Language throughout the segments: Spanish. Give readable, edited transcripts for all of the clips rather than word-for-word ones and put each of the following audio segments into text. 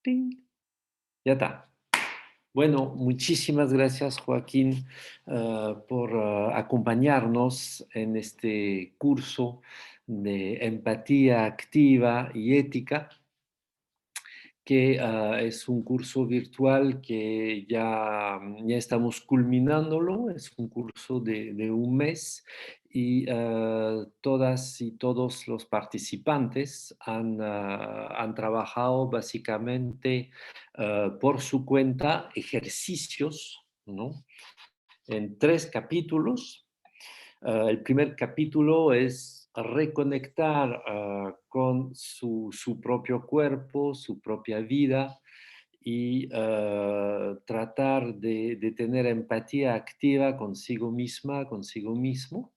Ting. Ya está. Bueno, muchísimas gracias, Joaquín, por acompañarnos en este curso de empatía activa y ética, que es un curso virtual que ya estamos culminándolo, es un curso de un mes y todas y todos los participantes han trabajado básicamente por su cuenta ejercicios, ¿no? En 3 capítulos. El primer capítulo es reconectar con su propio cuerpo, su propia vida y tratar de tener empatía activa consigo misma, consigo mismo.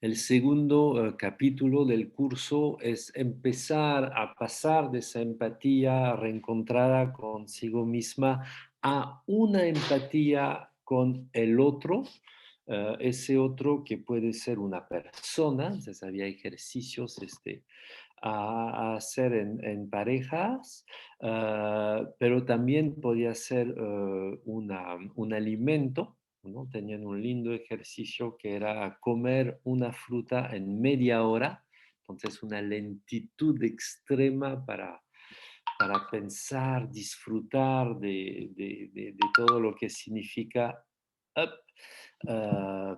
El segundo capítulo del curso es empezar a pasar de esa empatía reencontrada consigo misma a una empatía con el otro, ese otro que puede ser una persona. Entonces había ejercicios a hacer en parejas, pero también podía ser un alimento, ¿no? Tenían un lindo ejercicio que era comer una fruta en media hora, entonces una lentitud extrema para pensar, disfrutar de todo lo que significa up,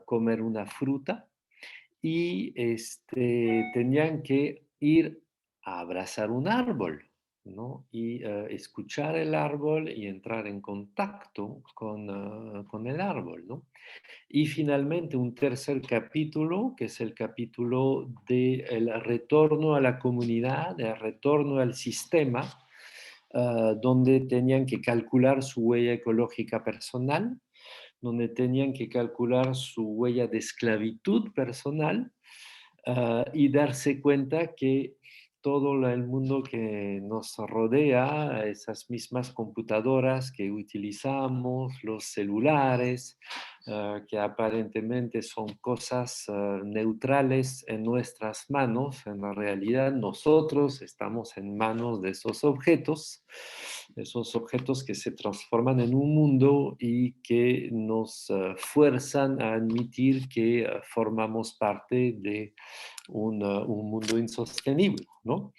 comer una fruta. Y tenían que ir a abrazar un árbol, ¿no? Y escuchar el árbol y entrar en contacto con el árbol, ¿no? Y finalmente un tercer capítulo, que es el capítulo del retorno a la comunidad, del retorno al sistema, donde tenían que calcular su huella ecológica personal, donde tenían que calcular su huella de esclavitud personal, y darse cuenta que todo el mundo que nos rodea, esas mismas computadoras que utilizamos, los celulares, que aparentemente son cosas neutrales en nuestras manos, en la realidad nosotros estamos en manos de esos objetos que se transforman en un mundo y que nos fuerzan a admitir que formamos parte de un mundo insostenible, ¿no?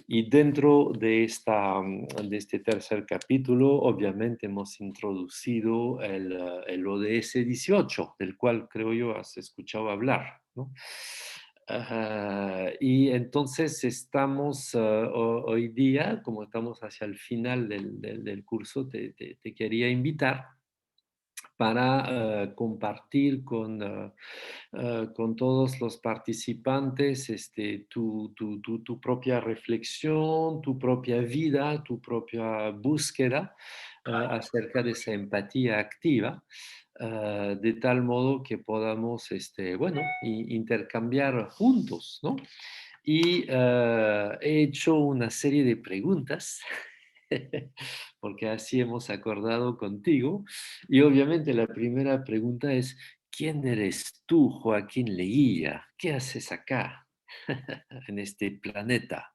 Y dentro de este tercer capítulo, obviamente hemos introducido el ODS 18, del cual creo yo has escuchado hablar, ¿no? Y entonces estamos hoy día, como estamos hacia el final del curso, te quería invitar para compartir con todos los participantes tu propia reflexión, tu propia vida, tu propia búsqueda acerca de esa empatía activa, de tal modo que podamos, bueno, intercambiar juntos, ¿no? Y he hecho una serie de preguntas, porque así hemos acordado contigo. Y obviamente la primera pregunta es, ¿quién eres tú, Joaquín Leguía? ¿Qué haces acá, en este planeta?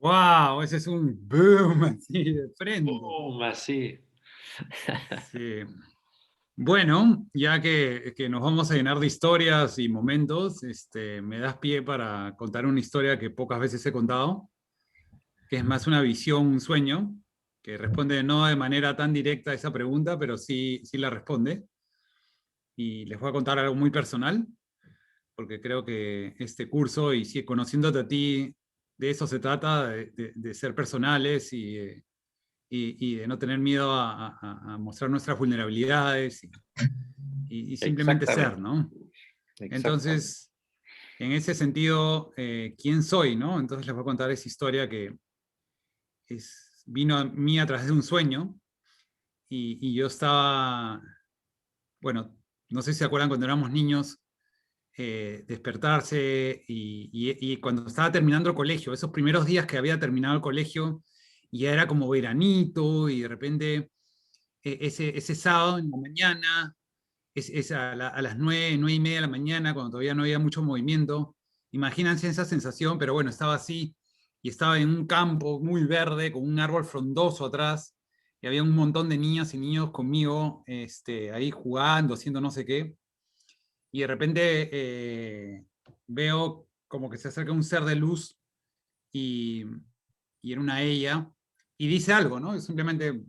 ¡Wow! Ese es un boom así de frente. Oh, así. Sí. Bueno, ya que nos vamos a llenar de historias y momentos, me das pie para contar una historia que pocas veces he contado, que es más una visión, un sueño, que responde no de manera tan directa a esa pregunta, pero sí la responde. Y les voy a contar algo muy personal, porque creo que este curso, y sí, conociéndote a ti, de eso se trata, de ser personales y de no tener miedo a mostrar nuestras vulnerabilidades y simplemente ser, Exactamente, ¿no? exactamente. Entonces, en ese sentido, ¿quién soy, no? Entonces les voy a contar esa historia que vino a mí a través de un sueño y yo estaba, bueno, no sé si se acuerdan cuando éramos niños, despertarse y cuando estaba terminando el colegio, esos primeros días que había terminado el colegio y ya era como veranito y de repente ese sábado en la mañana, es a las 9, 9:30 de la mañana, cuando todavía no había mucho movimiento. Imagínense esa sensación, pero bueno, estaba así y estaba en un campo muy verde, con un árbol frondoso atrás, y había un montón de niñas y niños conmigo, ahí jugando, haciendo no sé qué, y de repente veo como que se acerca un ser de luz, y, y era una ella, y dice algo, ¿no? Yo simplemente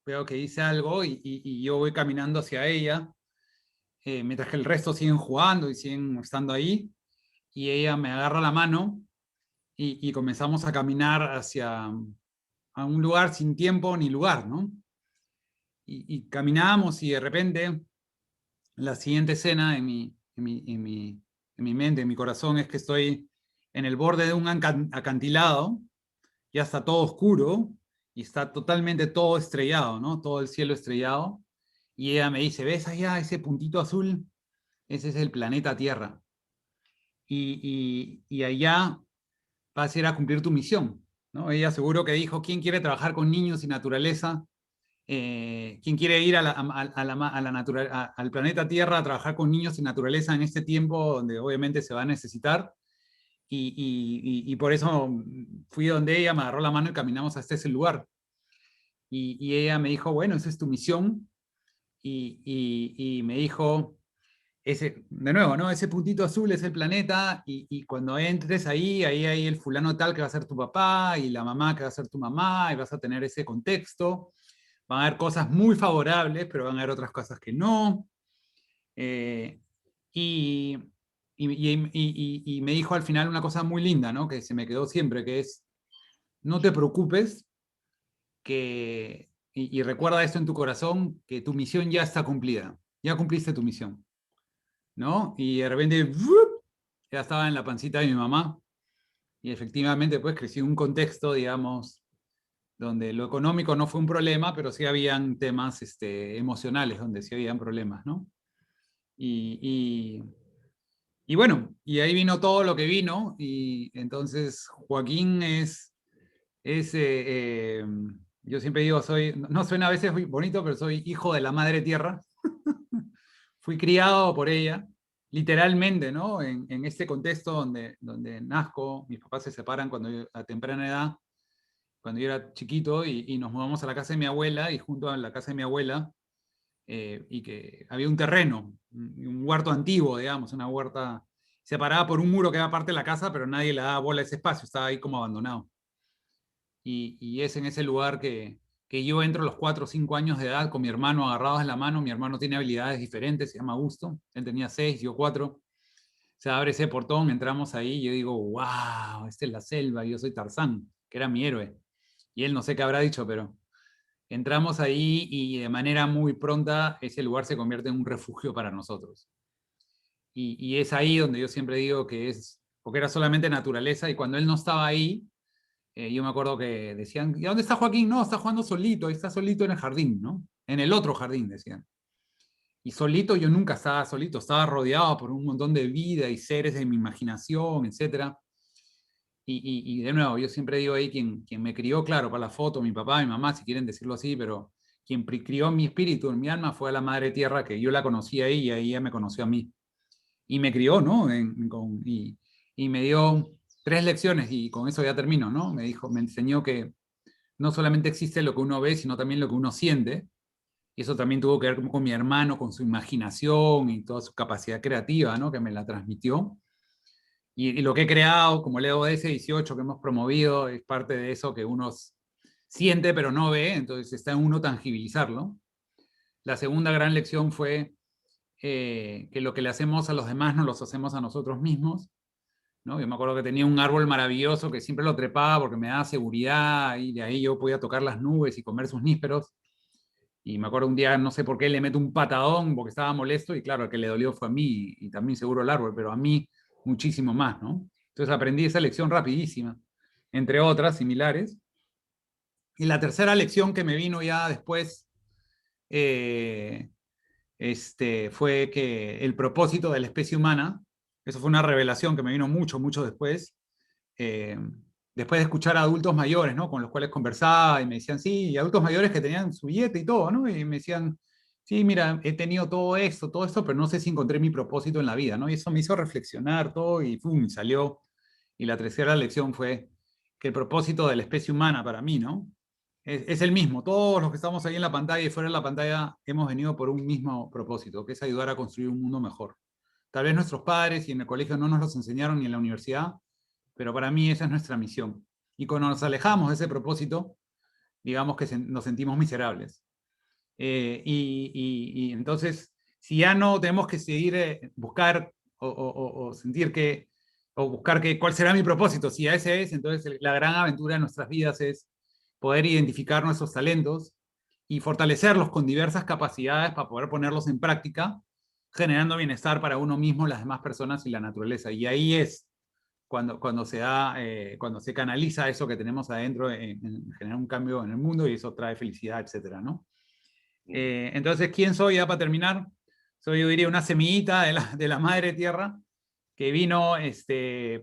veo que dice algo, y yo voy caminando hacia ella, mientras que el resto siguen jugando y siguen estando ahí, y ella me agarra la mano, y comenzamos a caminar hacia a un lugar sin tiempo ni lugar, ¿no? Y caminamos, y de repente la siguiente escena en mi mente, en mi corazón, es que estoy en el borde de un acantilado, ya está todo oscuro y está totalmente todo estrellado, ¿no? Todo el cielo estrellado. Y ella me dice, ¿ves allá ese puntito azul? Ese es el planeta Tierra. Y allá vas a ir a cumplir tu misión, ¿no? Ella seguro que dijo, ¿quién quiere trabajar con niños y naturaleza? ¿Quién quiere ir al planeta Tierra a trabajar con niños y naturaleza en este tiempo donde obviamente se va a necesitar? Y por eso fui donde ella, me agarró la mano y caminamos hasta ese lugar. Y ella me dijo, bueno, esa es tu misión. Y me dijo, de nuevo, ¿no? Ese puntito azul es el planeta, y cuando entres ahí, ahí hay el fulano tal que va a ser tu papá, y la mamá que va a ser tu mamá, y vas a tener ese contexto. Van a haber cosas muy favorables, pero van a haber otras cosas que no. Eh, y, y me dijo al final una cosa muy linda, ¿no? Que se me quedó siempre, que es, no te preocupes, y recuerda esto en tu corazón, que tu misión ya está cumplida, ya cumpliste tu misión, ¿no? Y de repente, ¡vup!, ya estaba en la pancita de mi mamá, y efectivamente pues crecí en un contexto, digamos, donde lo económico no fue un problema, pero sí habían temas emocionales, donde sí habían problemas, ¿no? Y, y, y bueno, y ahí vino todo lo que vino, y entonces Joaquín es yo siempre digo, no suena a veces muy bonito, pero soy hijo de la madre tierra. Fui criado por ella, literalmente, ¿no? En este contexto donde nazco, mis papás se separan a temprana edad, cuando yo era chiquito, y nos mudamos a la casa de mi abuela, y junto a la casa de mi abuela, y que había un terreno, un huerto antiguo, digamos, una huerta separada por un muro que era parte de la casa, pero nadie le daba bola a ese espacio, estaba ahí como abandonado. Y es en ese lugar que yo entro a los 4 o 5 años de edad con mi hermano agarrados de la mano. Mi hermano tiene habilidades diferentes, se llama Augusto, él tenía 6, yo 4. Se abre ese portón, entramos ahí, y yo digo, wow, esta es la selva, yo soy Tarzán, que era mi héroe. Y él no sé qué habrá dicho, pero entramos ahí, y de manera muy pronta ese lugar se convierte en un refugio para nosotros. Y es ahí donde yo siempre digo que es, porque era solamente naturaleza, y cuando él no estaba ahí, yo me acuerdo que decían, ¿y dónde está Joaquín? No, está jugando solito, ahí está solito en el jardín, ¿no? En el otro jardín, decían. Y solito yo nunca estaba solito, estaba rodeado por un montón de vida y seres de mi imaginación, etcétera. Y de nuevo, yo siempre digo ahí, quien me crió, claro, para la foto, mi papá, mi mamá, si quieren decirlo así, pero quien crió mi espíritu, en mi alma, fue la Madre Tierra, que yo la conocí ahí, y ahí ella me conoció a mí. Y me crió, ¿no? Y me dio 3 lecciones, y con eso ya termino, ¿no? Me enseñó que no solamente existe lo que uno ve, sino también lo que uno siente. Y eso también tuvo que ver con mi hermano, con su imaginación y toda su capacidad creativa, ¿no? Que me la transmitió. Y lo que he creado, como el EOS 18 que hemos promovido, es parte de eso que uno siente pero no ve, entonces está en uno tangibilizarlo. La segunda gran lección fue que lo que le hacemos a los demás no los hacemos a nosotros mismos, ¿no? Yo me acuerdo que tenía un árbol maravilloso que siempre lo trepaba porque me daba seguridad, y de ahí yo podía tocar las nubes y comer sus nísperos. Y me acuerdo un día, no sé por qué, le meto un patadón porque estaba molesto, y claro, el que le dolió fue a mí, y también seguro el árbol, pero a mí muchísimo más, ¿no? Entonces aprendí esa lección rapidísima, entre otras similares. Y la tercera lección que me vino ya después eh, fue que el propósito de la especie humana, eso fue una revelación que me vino mucho, mucho después, eh, después de escuchar a adultos mayores, ¿no? Con los cuales conversaba, y me decían, sí, y adultos mayores que tenían su billete y todo, ¿no? Y me decían, sí, mira, he tenido todo esto, pero no sé si encontré mi propósito en la vida, ¿no? Y eso me hizo reflexionar todo, y ¡pum!, salió. Y la tercera lección fue, el propósito de la especie humana para mí, ¿no? Es el mismo. Todos los que estamos ahí en la pantalla y fuera de la pantalla hemos venido por un mismo propósito, que es ayudar a construir un mundo mejor. Tal vez nuestros padres y en el colegio no nos los enseñaron ni en la universidad, pero para mí esa es nuestra misión. Y cuando nos alejamos de ese propósito, digamos que nos sentimos miserables. Y entonces, si ya no tenemos que seguir buscar o sentir que, o buscar que, cuál será mi propósito, si ya ese es, entonces la gran aventura de nuestras vidas es poder identificar nuestros talentos y fortalecerlos con diversas capacidades para poder ponerlos en práctica, generando bienestar para uno mismo, las demás personas y la naturaleza. Y ahí es cuando se da, cuando se canaliza eso que tenemos adentro en generar un cambio en el mundo y eso trae felicidad, etcétera, ¿no? Entonces, ¿quién soy ya para terminar? Soy, yo diría, una semillita de la madre tierra que vino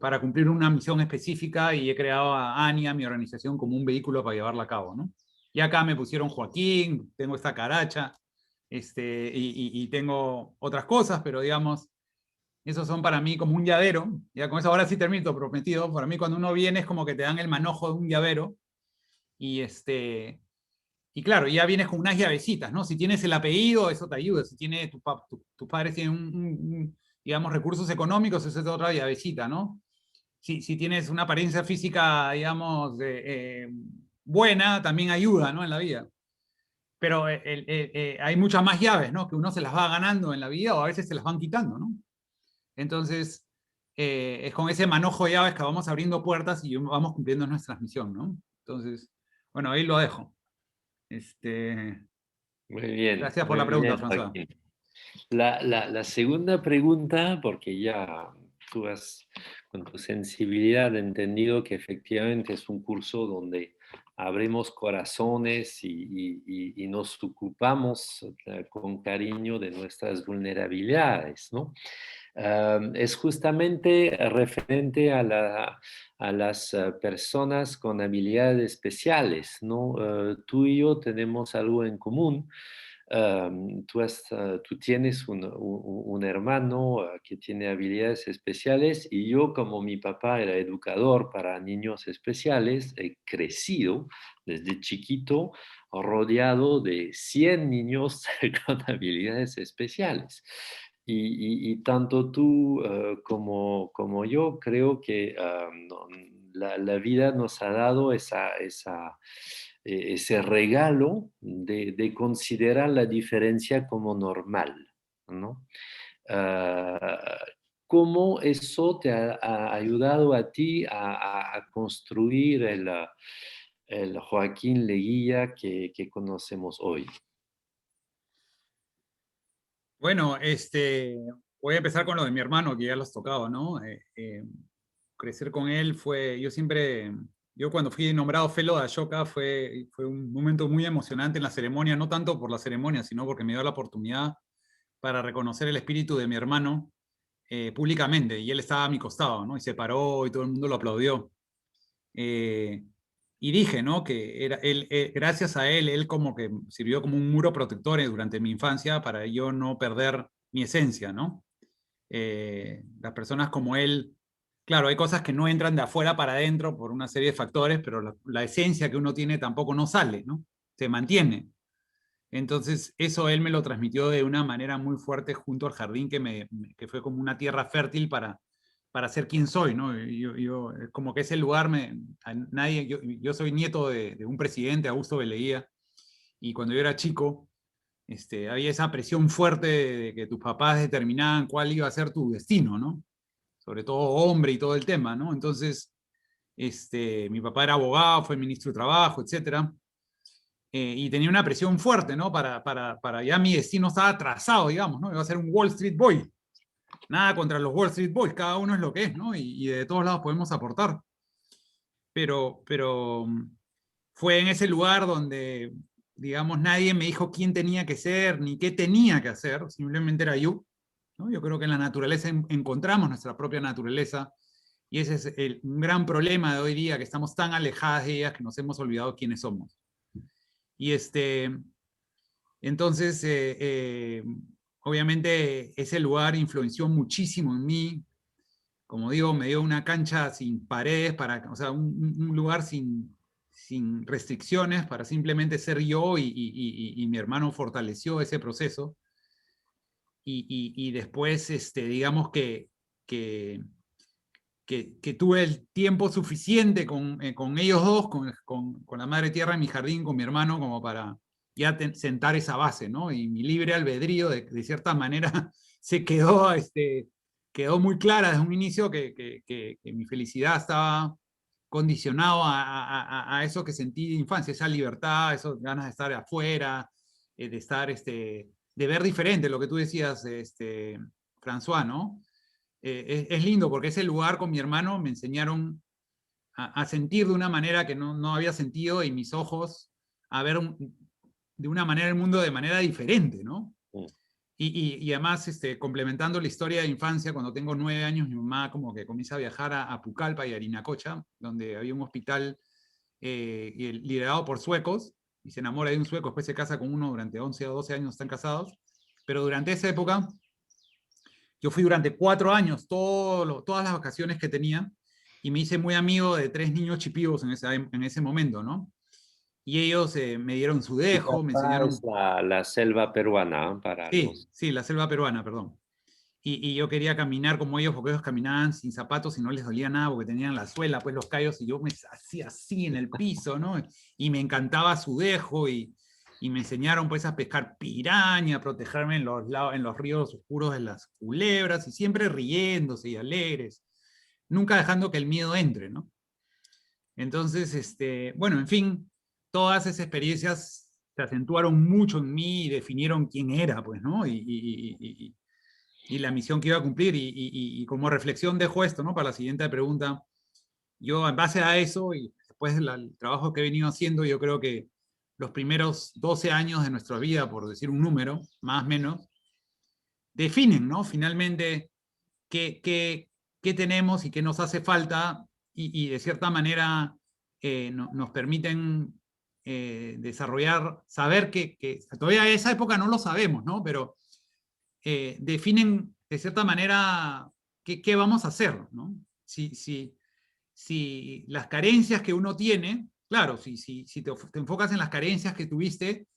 para cumplir una misión específica y he creado a ANIA, mi organización, como un vehículo para llevarla a cabo, ¿no? Y acá me pusieron Joaquín, tengo esta caracha, y tengo otras cosas, pero digamos, esos son para mí como un llavero. Ya con eso ahora sí termino, prometido. Para mí cuando uno viene es como que te dan el manojo de un llavero y y claro, ya vienes con unas llavecitas, ¿no? Si tienes el apellido, eso te ayuda. Si tiene, tus padres tienen digamos, recursos económicos, esa es otra llavecita, ¿no? Si tienes una apariencia física, digamos, buena, también ayuda, ¿no? En la vida. Pero hay muchas más llaves, ¿no? Que uno se las va ganando en la vida o a veces se las van quitando, ¿no? Entonces, es con ese manojo de llaves que vamos abriendo puertas y vamos cumpliendo nuestra misión, ¿no? Entonces, bueno, ahí lo dejo. Gracias por la muy pregunta, bien, François. Joaquín. La segunda pregunta, porque ya tú has, con tu sensibilidad, entendido que efectivamente es un curso donde abrimos corazones y nos ocupamos con cariño de nuestras vulnerabilidades, ¿no? Es justamente referente a las personas con habilidades especiales, ¿no? Tú y yo tenemos algo en común. Tú tienes un hermano que tiene habilidades especiales y yo, como mi papá era educador para niños especiales, he crecido desde chiquito rodeado de 100 niños con habilidades especiales. Y tanto tú como yo creo que la vida nos ha dado ese regalo de considerar la diferencia como normal, ¿no? Ah, ¿Cómo eso te ha ayudado a ti a construir el Joaquín Leguía que conocemos hoy? Bueno, voy a empezar con lo de mi hermano, que ya lo has tocado, ¿no? Crecer con él yo cuando fui nombrado Fellow de Ashoka fue un momento muy emocionante en la ceremonia, no tanto por la ceremonia, sino porque me dio la oportunidad para reconocer el espíritu de mi hermano públicamente, y él estaba a mi costado, ¿no? Y se paró y todo el mundo lo aplaudió. Eh, y dije, ¿no? Que gracias a él, él como que sirvió como un muro protector durante mi infancia para yo no perder mi esencia, ¿no? Las personas como él, claro, hay cosas que no entran de afuera para adentro por una serie de factores, pero la esencia que uno tiene tampoco no sale, ¿no? Se mantiene. Entonces, eso él me lo transmitió de una manera muy fuerte junto al jardín, que fue como una tierra fértil para ser quien soy, ¿no? Como que ese lugar, yo soy nieto de un presidente, Augusto Beleguía, y cuando yo era chico, había esa presión fuerte de que tus papás determinaban cuál iba a ser tu destino, ¿no? Sobre todo hombre y todo el tema, ¿no? Entonces, mi papá era abogado, fue ministro de Trabajo, etcétera, y tenía una presión fuerte, ¿no? Para ya mi destino estaba trazado, digamos, ¿no? Iba a ser un Wall Street Boy. Nada contra los Wall Street Boys, cada uno es lo que es, ¿no? Y de todos lados podemos aportar. Pero fue en ese lugar donde, digamos, nadie me dijo quién tenía que ser ni qué tenía que hacer, simplemente era yo, ¿no? Yo creo que en la naturaleza encontramos nuestra propia naturaleza y ese es un gran problema de hoy día, que estamos tan alejadas de ellas que nos hemos olvidado quiénes somos. Y entonces, obviamente ese lugar influenció muchísimo en mí. como digo, me dio una cancha sin paredes, o sea, un lugar sin restricciones para simplemente ser yo y mi hermano fortaleció ese proceso. Y después, digamos que, que tuve el tiempo suficiente con ellos dos, con la Madre Tierra en mi jardín, con mi hermano, como para ya sentar esa base, ¿no? Y mi libre albedrío, de cierta manera, se quedó, quedó muy clara desde un inicio que mi felicidad estaba condicionado a eso que sentí de infancia, esa libertad, esas ganas de estar afuera, de estar, de ver diferente, lo que tú decías, François, ¿no? Es lindo porque ese lugar con mi hermano me enseñaron a sentir de una manera que no había sentido y mis ojos a ver de una manera el mundo de manera diferente, ¿no? Mm. Y además, complementando la historia de infancia, cuando tengo 9 años, mi mamá como que comienza a viajar a Pucallpa y a Arinacocha, donde había un hospital liderado por suecos, y se enamora de un sueco, después se casa con uno durante 11 o 12 años, están casados, pero durante esa época yo fui durante 4 años, todas las vacaciones que tenía, y me hice muy amigo de 3 niños chipivos en ese momento, ¿no? Y ellos me dieron su dejo, me Pucallpa es enseñaron, la selva peruana, ¿eh? Para sí, los... sí, la selva peruana, perdón. Y yo quería caminar como ellos, porque ellos caminaban sin zapatos y no les dolía nada, porque tenían la suela, pues los callos, y yo me hacía así en el piso, ¿no? Y me encantaba su dejo, y me enseñaron pues a pescar piraña, a protegerme en los ríos oscuros de las culebras, y siempre riéndose y alegres, nunca dejando que el miedo entre, ¿no? Entonces, bueno, en fin, todas esas experiencias se acentuaron mucho en mí y definieron quién era, pues, ¿no? Y la misión que iba a cumplir. Y como reflexión dejo esto, ¿no? Para la siguiente pregunta. Yo, en base a eso, y después del trabajo que he venido haciendo, yo creo que los primeros 12 años de nuestra vida, por decir un número, más o menos, definen, ¿no? Finalmente, qué tenemos y qué nos hace falta, y de cierta manera nos permiten desarrollar, saber que todavía en esa época no lo sabemos, ¿no? Pero definen de cierta manera qué vamos a hacer, ¿no? Si las carencias que uno tiene, claro, si te enfocas en las carencias que tuviste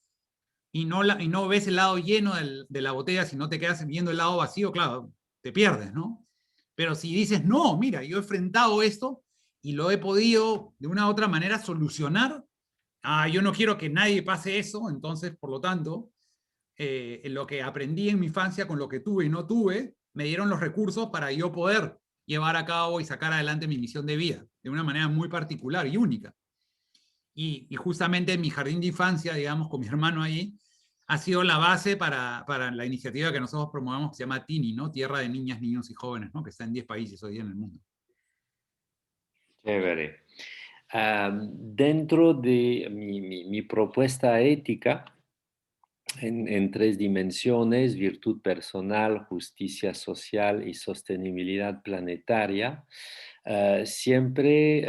y no ves el lado lleno de la botella, si no te quedas viendo el lado vacío, claro, te pierdes, ¿no? Pero si dices, no, mira, yo he enfrentado esto y lo he podido de una u otra manera solucionar, yo no quiero que nadie pase eso, entonces, por lo tanto, lo que aprendí en mi infancia con lo que tuve y no tuve, me dieron los recursos para yo poder llevar a cabo y sacar adelante mi misión de vida de una manera muy particular y única. Y justamente mi jardín de infancia, digamos, con mi hermano ahí, ha sido la base para la iniciativa que nosotros promovemos que se llama TINI, ¿no? Tierra de Niñas, Niños y Jóvenes, ¿no? Que está en 10 países hoy día en el mundo. Chévere. Dentro de mi propuesta ética, en tres dimensiones: virtud personal, justicia social y sostenibilidad planetaria. Siempre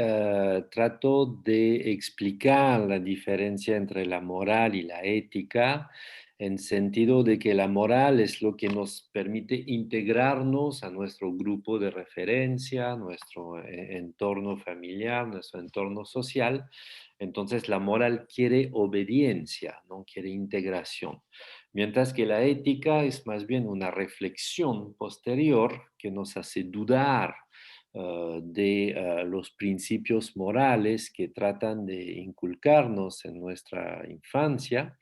trato de explicar la diferencia entre la moral y la ética, en sentido de que la moral es lo que nos permite integrarnos a nuestro grupo de referencia, nuestro entorno familiar, nuestro entorno social. Entonces la moral quiere obediencia, no quiere integración. Mientras que la ética es más bien una reflexión posterior que nos hace dudar de los principios morales que tratan de inculcarnos en nuestra infancia.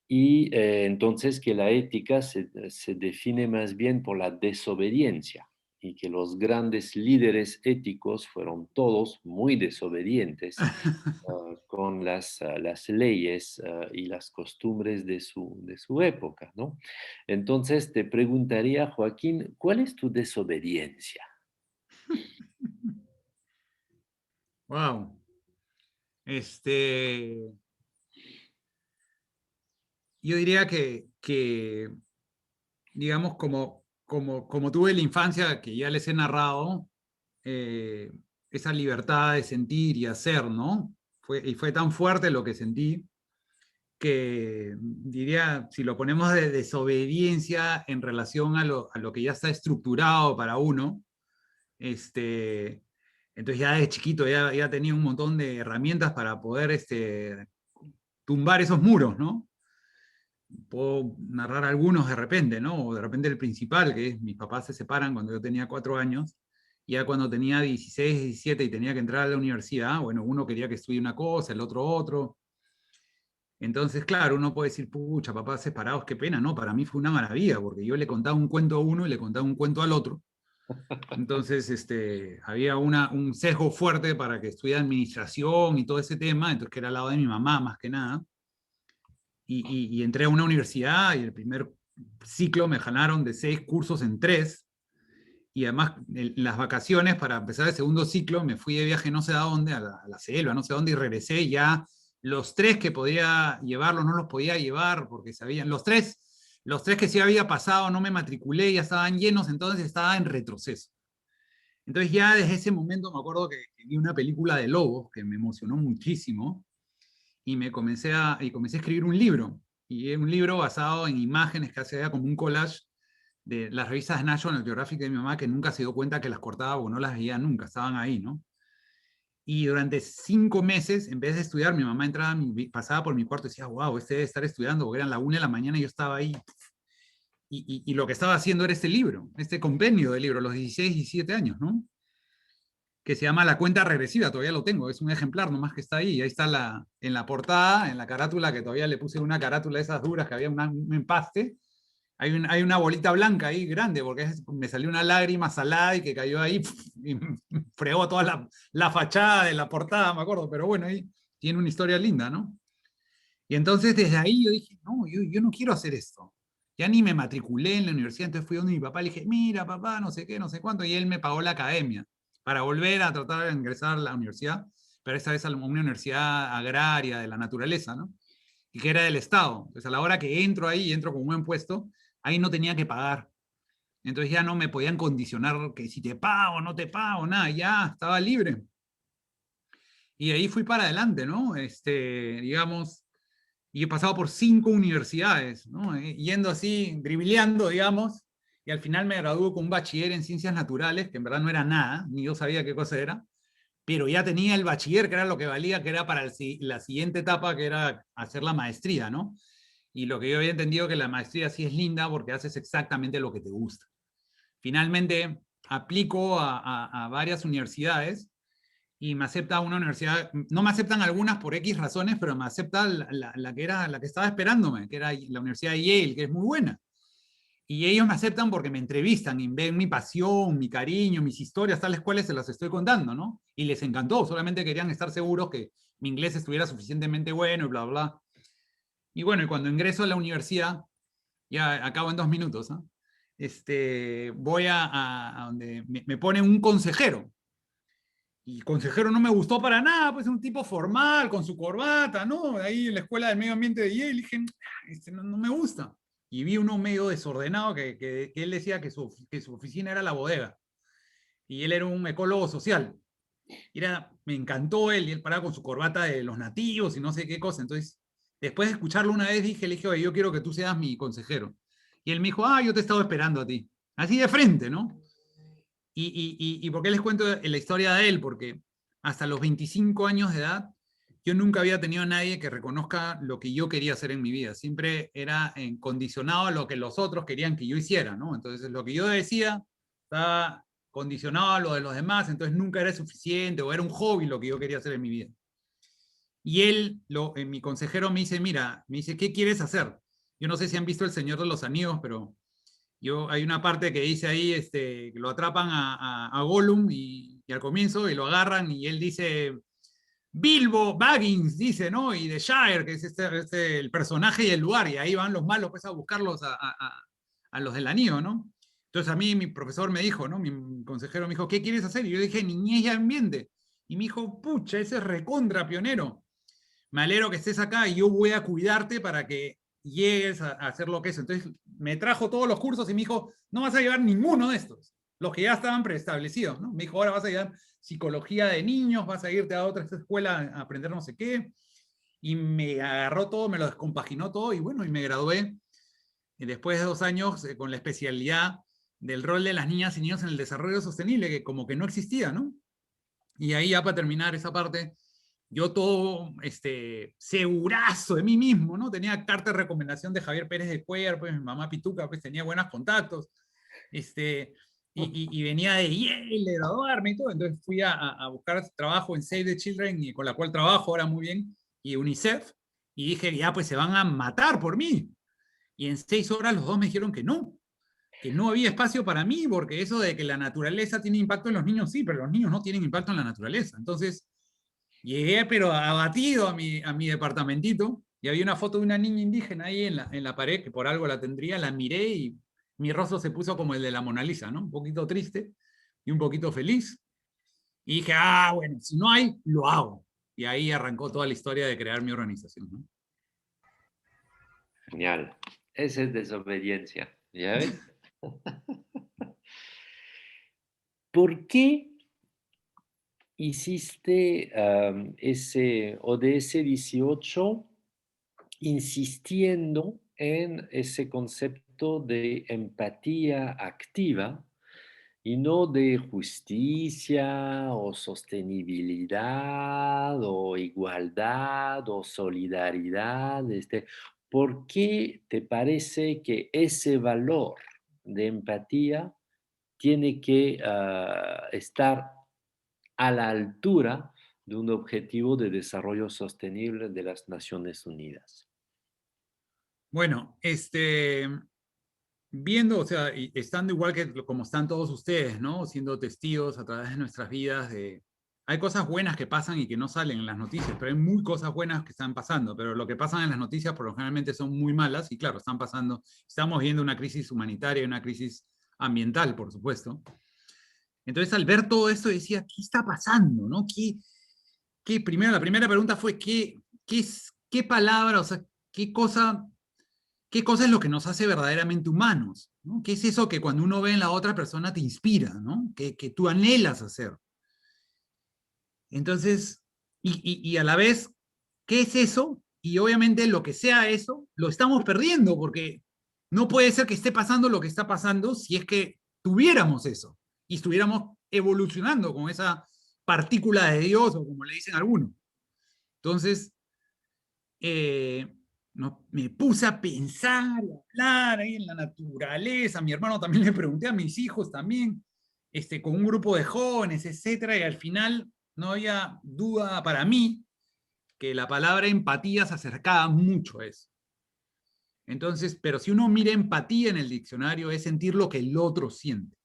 Y entonces que la ética se define más bien por la desobediencia, y que los grandes líderes éticos fueron todos muy desobedientes con las leyes y las costumbres de su época, ¿no? Entonces te preguntaría, Joaquín, ¿cuál es tu desobediencia? Wow. Este, yo diría que digamos, como tuve la infancia que ya les he narrado, eh, esa libertad de sentir y hacer, ¿no? Y fue tan fuerte lo que sentí que diría, si lo ponemos de desobediencia en relación a lo que ya está estructurado para uno, Este, entonces ya de chiquito ya tenía un montón de herramientas para poder tumbar esos muros, ¿no? Puedo narrar algunos de repente, ¿no? O de repente el principal, que es mis papás se separan cuando yo tenía 4 años, y ya cuando tenía 16, 17 y tenía que entrar a la universidad, bueno, uno quería que estudie una cosa, el otro otro. Entonces, claro, uno puede decir, pucha, papás separados, qué pena, ¿no? Para mí fue una maravilla, porque yo le contaba un cuento a uno y le contaba un cuento al otro. Entonces, había un sesgo fuerte para que estudie administración y todo ese tema, entonces que era al lado de mi mamá más que nada. Y entré a una universidad y el primer ciclo me jalaron de 6 cursos en 3. Y además, en las vacaciones, para empezar el segundo ciclo, me fui de viaje no sé a dónde, a la selva, no sé a dónde, y regresé y ya los 3 que podía llevarlos no los podía llevar porque sabían, los tres que sí había pasado no me matriculé, ya estaban llenos, entonces estaba en retroceso. Entonces ya desde ese momento me acuerdo que vi una película de lobos que me emocionó muchísimo y comencé a escribir un libro. Y es un libro basado en imágenes que hacía como un collage de las revistas National Geographic de mi mamá, que nunca se dio cuenta que las cortaba o no las veía nunca, estaban ahí, ¿no? Y durante 5 meses, en vez de estudiar, mi mamá pasaba por mi cuarto y decía, wow, este debe estar estudiando, porque eran la 1 de la mañana y yo estaba ahí. Y lo que estaba haciendo era este libro, este compendio de libros, los 16, 17 años, ¿no? Que se llama La Cuenta Regresiva, todavía lo tengo, es un ejemplar nomás que está ahí, y ahí está en la portada, en la carátula, que todavía le puse una carátula de esas duras, que había un empaste, hay una bolita blanca ahí grande, porque me salió una lágrima salada y que cayó ahí y fregó toda la fachada de la portada, me acuerdo, pero bueno, ahí tiene una historia linda, ¿no? Y entonces desde ahí yo dije, no, yo no quiero hacer esto. Ya ni me matriculé en la universidad, entonces fui donde mi papá, le dije, mira papá, no sé qué, no sé cuánto, y él me pagó la academia para volver a tratar de ingresar a la universidad, pero esta vez a una universidad agraria de la naturaleza, ¿no? Y que era del Estado. Entonces a la hora que entro ahí, entro con un buen puesto, ahí no tenía que pagar. Entonces ya no me podían condicionar que si te pago, no te pago, nada, ya estaba libre. Y ahí fui para adelante, ¿no? Digamos, y he pasado por 5 universidades, ¿no? Yendo así, dribleando, digamos, y al final me gradué con un bachiller en ciencias naturales, que en verdad no era nada, ni yo sabía qué cosa era, pero ya tenía el bachiller, que era lo que valía, que era para la siguiente etapa, que era hacer la maestría, ¿no? Y lo que yo había entendido que la maestría sí es linda porque haces exactamente lo que te gusta. Finalmente aplico a varias universidades y me acepta una universidad, no me aceptan algunas por X razones, pero me acepta la que estaba esperándome, que era la Universidad de Yale, que es muy buena. Y ellos me aceptan porque me entrevistan y ven mi pasión, mi cariño, mis historias, tales cuales se las estoy contando, ¿no? Y les encantó, solamente querían estar seguros que mi inglés estuviera suficientemente bueno y bla, bla. Y bueno, y cuando ingreso a la universidad, ya acabo en 2 minutos, ¿no? Voy a donde me ponen un consejero. Y consejero no me gustó para nada, pues es un tipo formal, con su corbata, ¿no? Ahí en la escuela del medio ambiente de Yale, dije, no me gusta. Y vi uno medio desordenado que él decía que su oficina era la bodega. Y él era un ecólogo social. Me encantó él, y él paraba con su corbata de los nativos y no sé qué cosa. Entonces, después de escucharlo una vez, le dije, oye, yo quiero que tú seas mi consejero. Y él me dijo, yo te he estado esperando a ti. Así de frente, ¿no? ¿Y por qué les cuento la historia de él? Porque hasta los 25 años de edad, yo nunca había tenido a nadie que reconozca lo que yo quería hacer en mi vida. Siempre era condicionado a lo que los otros querían que yo hiciera, ¿no? Entonces, lo que yo decía estaba condicionado a lo de los demás, entonces nunca era suficiente o era un hobby lo que yo quería hacer en mi vida. Y él, mi consejero, me dice, mira, me dice, ¿qué quieres hacer? Yo no sé si han visto El Señor de los Anillos, pero hay una parte que dice ahí, que lo atrapan a Gollum y al comienzo y lo agarran y él dice, Bilbo Baggins, dice, ¿no? Y de Shire, que es el personaje y el lugar, y ahí van los malos pues a buscarlos a los del anillo, ¿no? Entonces a mí mi profesor me dijo, ¿no? Mi consejero me dijo, ¿qué quieres hacer? Y yo dije, niñez y ambiente. Y me dijo, pucha, ese es recontra pionero. Me alegro que estés acá y yo voy a cuidarte para que llegues a hacer lo que es. Entonces me trajo todos los cursos y me dijo, no vas a llevar ninguno de estos, los que ya estaban preestablecidos, ¿no? Me dijo, ahora vas a llevar psicología de niños, vas a irte a otra escuela a aprender no sé qué. Y me agarró todo, me lo descompaginó todo y bueno, y me gradué después de 2 años con la especialidad del rol de las niñas y niños en el desarrollo sostenible, que como que no existía, ¿no? Y ahí ya para terminar esa parte, yo todo segurazo de mí mismo, ¿no? Tenía carta de recomendación de Javier Pérez de Cuellar, pues mi mamá Pituca, pues tenía buenos contactos, y venía de Yale, de graduarme y todo, entonces fui a buscar trabajo en Save the Children, y con la cual trabajo ahora muy bien, y UNICEF, y dije, ya pues se van a matar por mí. Y en 6 horas los dos me dijeron que no había espacio para mí, porque eso de que la naturaleza tiene impacto en los niños, sí, pero los niños no tienen impacto en la naturaleza. Entonces, llegué pero abatido a mi departamentito, y había una foto de una niña indígena ahí en la pared, que por algo la tendría, la miré y mi rostro se puso como el de la Mona Lisa, ¿no? Un poquito triste y un poquito feliz. Y dije, ah, bueno, si no hay, lo hago. Y ahí arrancó toda la historia de crear mi organización, ¿no? Genial. Esa es desobediencia, ¿ya ves? ¿Por qué hiciste ese ODS 18 insistiendo en ese concepto de empatía activa y no de justicia o sostenibilidad o igualdad o solidaridad? ¿Por qué te parece que ese valor de empatía tiene que estar a la altura de un objetivo de desarrollo sostenible de las Naciones Unidas? Bueno, viendo, o sea, y estando igual que como están todos ustedes, ¿no? Siendo testigos a través de nuestras vidas de... Hay cosas buenas que pasan y que no salen en las noticias, pero hay muy cosas buenas que están pasando, pero lo que pasan en las noticias por lo generalmente son muy malas y claro, están pasando, estamos viendo una crisis humanitaria, una crisis ambiental, por supuesto. Entonces, al ver todo esto, decía, ¿qué está pasando? ¿No? Primero, la primera pregunta fue, ¿qué palabra, o sea, qué cosa es lo que nos hace verdaderamente humanos? ¿No? ¿Qué es eso que cuando uno ve en la otra persona te inspira, ¿no? Que tú anhelas hacer. Entonces, y a la vez, ¿qué es eso? Y obviamente lo que sea eso, lo estamos perdiendo, porque no puede ser que esté pasando lo que está pasando si es que tuviéramos eso y estuviéramos evolucionando con esa partícula de Dios, o como le dicen algunos. Entonces, no, me puse a pensar, a hablar ahí en la naturaleza. A mi hermano también le pregunté, a mis hijos también, con un grupo de jóvenes, etcétera, y al final no había duda para mí que la palabra empatía se acercaba mucho a eso. Entonces, pero si uno mira empatía en el diccionario, es sentir lo que el otro siente.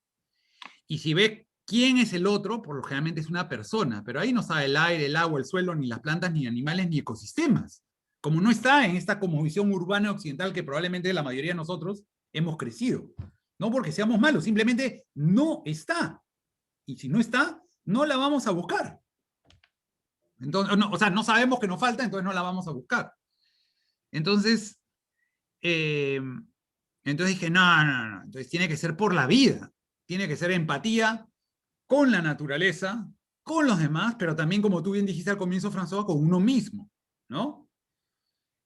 Y si ve quién es el otro, por lo generalmente es una persona, pero ahí no está el aire, el agua, el suelo, ni las plantas, ni animales, ni ecosistemas. Como no está en esta como visión urbana occidental que probablemente la mayoría de nosotros hemos crecido. No porque seamos malos, simplemente no está. Y si no está, no la vamos a buscar. Entonces, no, o sea, no sabemos que nos falta, entonces no la vamos a buscar. Entonces, eh, entonces dije, no. Entonces tiene que ser por la vida. Tiene que ser empatía con la naturaleza, con los demás, pero también, como tú bien dijiste al comienzo, François, con uno mismo, ¿no?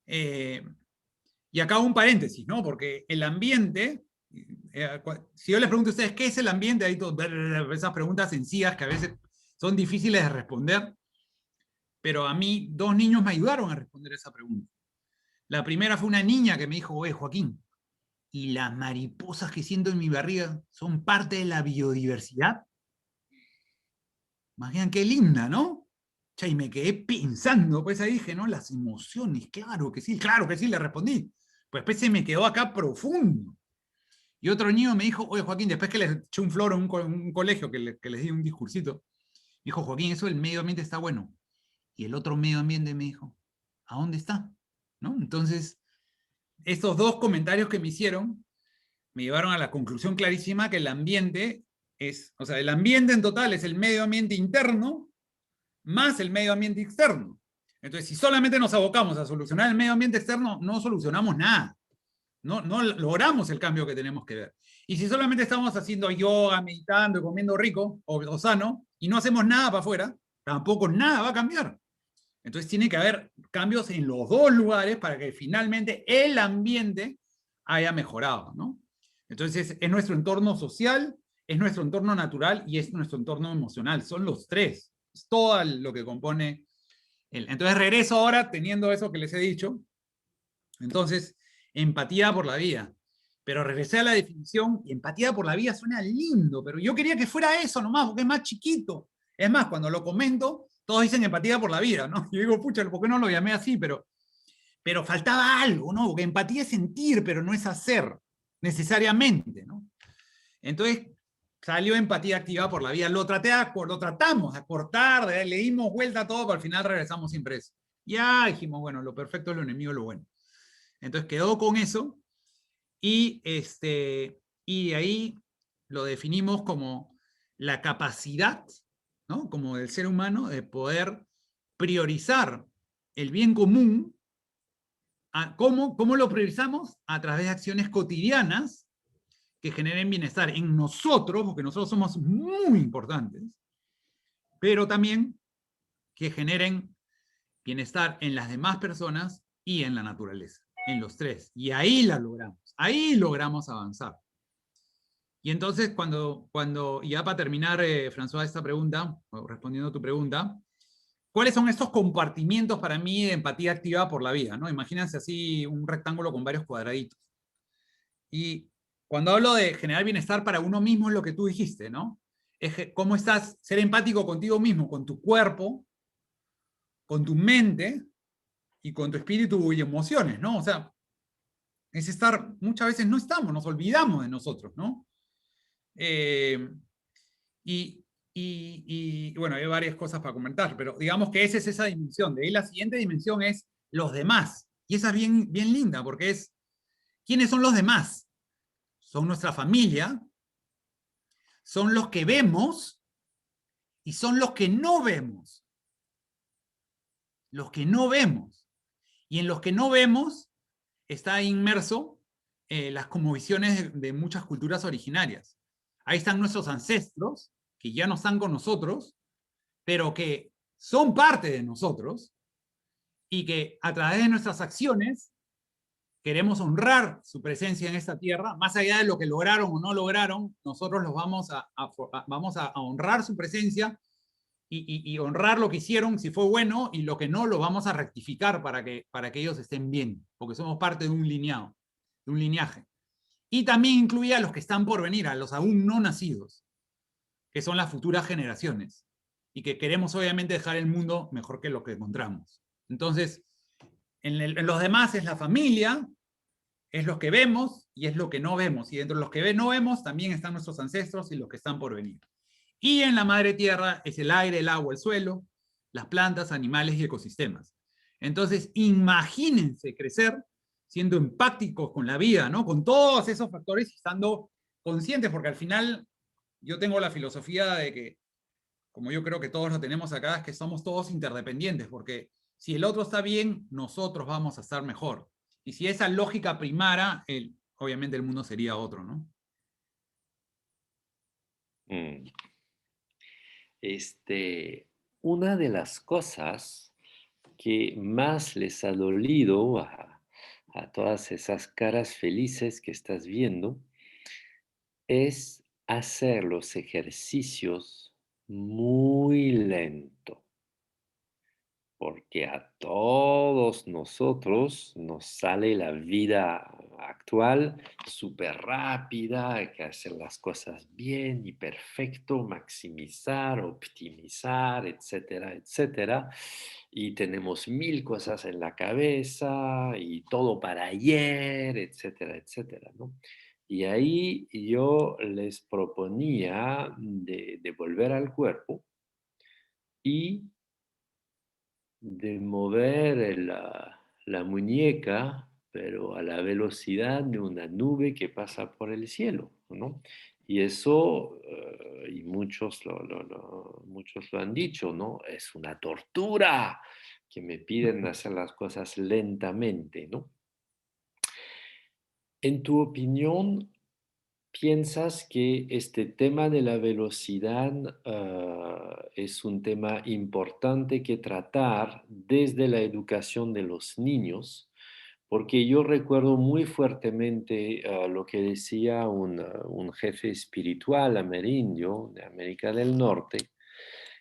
Y acá un paréntesis, ¿no? Porque el ambiente, si yo les pregunto a ustedes qué es el ambiente, hay esas preguntas sencillas que a veces son difíciles de responder, pero a mí 2 niños me ayudaron a responder esa pregunta. La primera fue una niña que me dijo, oye, Joaquín, ¿y las mariposas que siento en mi barriga son parte de la biodiversidad? Imaginen qué linda, ¿no? Y me quedé pensando, pues ahí dije, ¿no? Las emociones, claro que sí, le respondí. Pues después se me quedó acá profundo. Y otro niño me dijo, oye Joaquín, después que les eché un floro en un colegio, que les di un discursito, me dijo, Joaquín, eso del medio ambiente está bueno. Y el otro medio ambiente me dijo, ¿a dónde está? ¿No? Entonces, estos 2 comentarios que me hicieron me llevaron a la conclusión clarísima que el ambiente es, o sea, el ambiente en total es el medio ambiente interno más el medio ambiente externo. Entonces, si solamente nos abocamos a solucionar el medio ambiente externo, no solucionamos nada. No logramos el cambio que tenemos que ver. Y si solamente estamos haciendo yoga, meditando y comiendo rico o sano, y no hacemos nada para afuera, tampoco nada va a cambiar. Entonces tiene que haber cambios en los 2 lugares para que finalmente el ambiente haya mejorado, ¿no? Entonces, es nuestro entorno social, es nuestro entorno natural y es nuestro entorno emocional. Son los tres. Es todo lo que compone él. Entonces, regreso ahora teniendo eso que les he dicho. Entonces, empatía por la vida. Pero regresé a la definición y empatía por la vida suena lindo, pero yo quería que fuera eso nomás, porque es más chiquito. Es más, cuando lo comento, todos dicen empatía por la vida, ¿no? Yo digo, pucha, ¿por qué no lo llamé así? Pero faltaba algo, ¿no? Porque empatía es sentir, pero no es hacer, necesariamente, ¿no? Entonces, salió empatía activa por la vida. Lo tratamos de acortar, le dimos vuelta a todo, pero al final regresamos siempre eso. Ya dijimos, bueno, lo perfecto es lo enemigo de lo bueno. Entonces quedó con eso y, y de ahí lo definimos como la capacidad, ¿no? Como del ser humano de poder priorizar el bien común. ¿Cómo lo priorizamos? A través de acciones cotidianas que generen bienestar en nosotros, porque nosotros somos muy importantes, pero también que generen bienestar en las demás personas y en la naturaleza, en los tres. Y ahí logramos avanzar. Y entonces, ya para terminar, François, esta pregunta, respondiendo a tu pregunta, ¿cuáles son estos compartimientos para mí de empatía activa por la vida? ¿No? Imagínense así un rectángulo con varios cuadraditos. Y cuando hablo de generar bienestar para uno mismo es lo que tú dijiste, ¿no? Es cómo estás, ser empático contigo mismo, con tu cuerpo, con tu mente y con tu espíritu y emociones, ¿no? O sea, es estar, muchas veces no estamos, nos olvidamos de nosotros, ¿no? Eh, bueno, hay varias cosas para comentar, pero digamos que esa es esa dimensión. De ahí la siguiente dimensión es los demás. Y esa es bien, bien linda, porque es, ¿quiénes son los demás? Son nuestra familia, son los que vemos y son los que no vemos. Los que no vemos. Y en los que no vemos está inmerso las cosmovisiones de muchas culturas originarias. Ahí están nuestros ancestros, que ya no están con nosotros, pero que son parte de nosotros y que a través de nuestras acciones queremos honrar su presencia en esta tierra, más allá de lo que lograron o no lograron, nosotros los vamos a honrar su presencia y honrar lo que hicieron si fue bueno y lo que no lo vamos a rectificar para que ellos estén bien, porque somos parte de un lineado, de un linaje. Y también incluye a los que están por venir, a los aún no nacidos, que son las futuras generaciones y que queremos obviamente dejar el mundo mejor que lo que encontramos. Entonces, en los demás es la familia, es lo que vemos y es lo que no vemos. Y dentro de los que no vemos también están nuestros ancestros y los que están por venir. Y en la madre tierra es el aire, el agua, el suelo, las plantas, animales y ecosistemas. Entonces, imagínense crecer siendo empáticos con la vida, ¿no? Con todos esos factores y estando conscientes, porque al final yo tengo la filosofía de que, como yo creo que todos lo tenemos acá, es que somos todos interdependientes, porque si el otro está bien, nosotros vamos a estar mejor. Y si esa lógica primara, obviamente el mundo sería otro, ¿no? Mm. Una de las cosas que más les ha dolido a todas esas caras felices que estás viendo es hacer los ejercicios muy lento, porque a todos nosotros nos sale la vida actual súper rápida, hay que hacer las cosas bien y perfecto, maximizar, optimizar, etcétera, etcétera. Y tenemos mil cosas en la cabeza y todo para ayer, etcétera, etcétera, ¿no? Y ahí yo les proponía de volver al cuerpo y de mover la muñeca, pero a la velocidad de una nube que pasa por el cielo, ¿no? Y eso, y muchos lo han dicho, ¿no? Es una tortura que me piden hacer las cosas lentamente, ¿no? En tu opinión, ¿piensas que este tema de la velocidad es un tema importante que tratar desde la educación de los niños? porque yo recuerdo muy fuertemente lo que decía un jefe espiritual amerindio de América del Norte,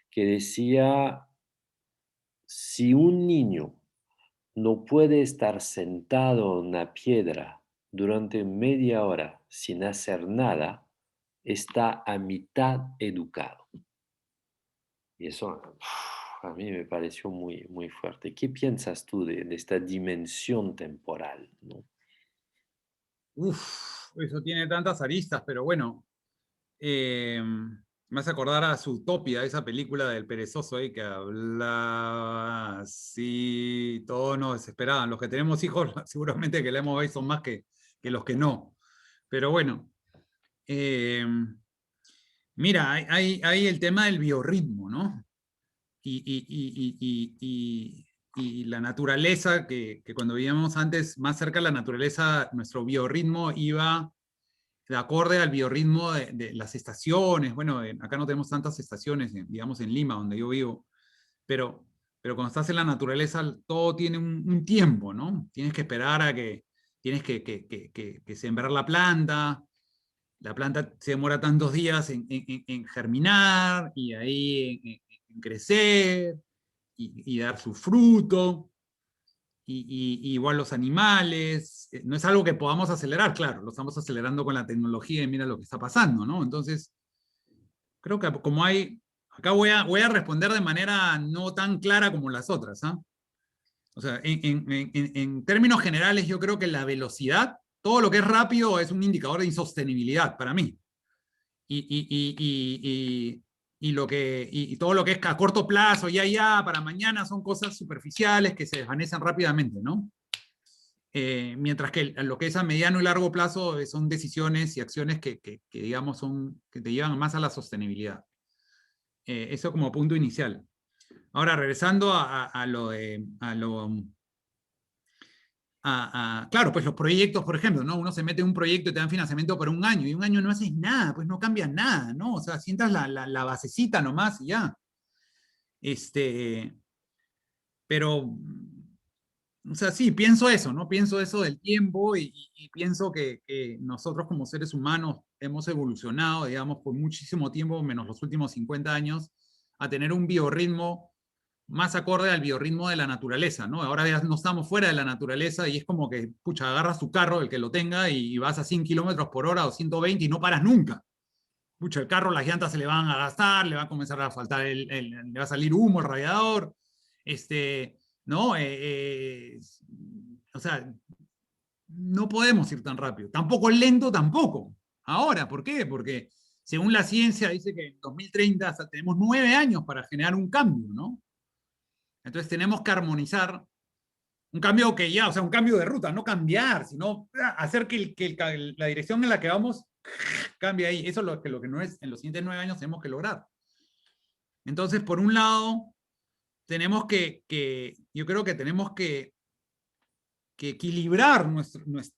que decía, si un niño no puede estar sentado en una piedra durante media hora sin hacer nada, está a mitad educado. Y eso a mí me pareció muy, muy fuerte. ¿Qué piensas tú de esta dimensión temporal, ¿no? Uf, eso tiene tantas aristas, pero bueno, me hace acordar a Zootopia, esa película del perezoso ahí que hablaba así, todos nos desesperaban. Los que tenemos hijos seguramente que la hemos visto más que los que no. Pero bueno, eh, mira, hay el tema del biorritmo, ¿no? Y la naturaleza, que cuando vivíamos antes más cerca de la naturaleza, nuestro biorritmo iba de acorde al biorritmo de las estaciones. Bueno, acá no tenemos tantas estaciones, digamos en Lima, donde yo vivo, pero, pero cuando estás en la naturaleza todo tiene un tiempo, ¿no? Tienes que esperar a que, tienes que sembrar la planta se demora tantos días en germinar y ahí en crecer y dar su fruto. Y igual los animales, no es algo que podamos acelerar, claro, lo estamos acelerando con la tecnología y mira lo que está pasando, ¿no? Entonces, creo que como hay, acá voy a responder de manera no tan clara como las otras, ¿ah? O sea, en términos generales, yo creo que la velocidad, todo lo que es rápido es un indicador de insostenibilidad para mí. Y, y, y, y, y todo lo que es a corto plazo, ya, para mañana, son cosas superficiales que se desvanecen rápidamente, ¿no? Mientras que lo que es a mediano y largo plazo son decisiones y acciones digamos, que te llevan más a la sostenibilidad. Eso como punto inicial. Ahora, regresando a lo de, claro, pues los proyectos, por ejemplo, ¿no? Uno se mete en un proyecto y te dan financiamiento por un año, y un año no haces nada, pues no cambia nada, ¿no? O sea, sientas la basecita nomás y ya. Este, pero, o sea, sí, pienso eso, ¿no? Pienso eso del tiempo y pienso que nosotros como seres humanos hemos evolucionado, digamos, por muchísimo tiempo, menos los últimos 50 años, a tener un biorritmo más acorde al biorritmo de la naturaleza, ¿no? Ahora ya no estamos fuera de la naturaleza y es como que, pucha, agarras tu carro, el que lo tenga, y vas a 100 kilómetros por hora o 120 y no paras nunca. Pucha, el carro, las llantas se le van a gastar, le va a comenzar a faltar, le va a salir humo, el radiador, ¿no? O sea, no podemos ir tan rápido. Tampoco lento, tampoco. Ahora, ¿por qué? Porque según la ciencia dice que en 2030 hasta tenemos 9 años para generar un cambio, ¿no? Entonces tenemos que armonizar un cambio que ya, o sea, un cambio de ruta, no cambiar, sino hacer que la dirección en la que vamos cambie ahí. Eso es lo que no es, en los siguientes 9 años tenemos que lograr. Entonces, por un lado, tenemos yo creo que tenemos que equilibrar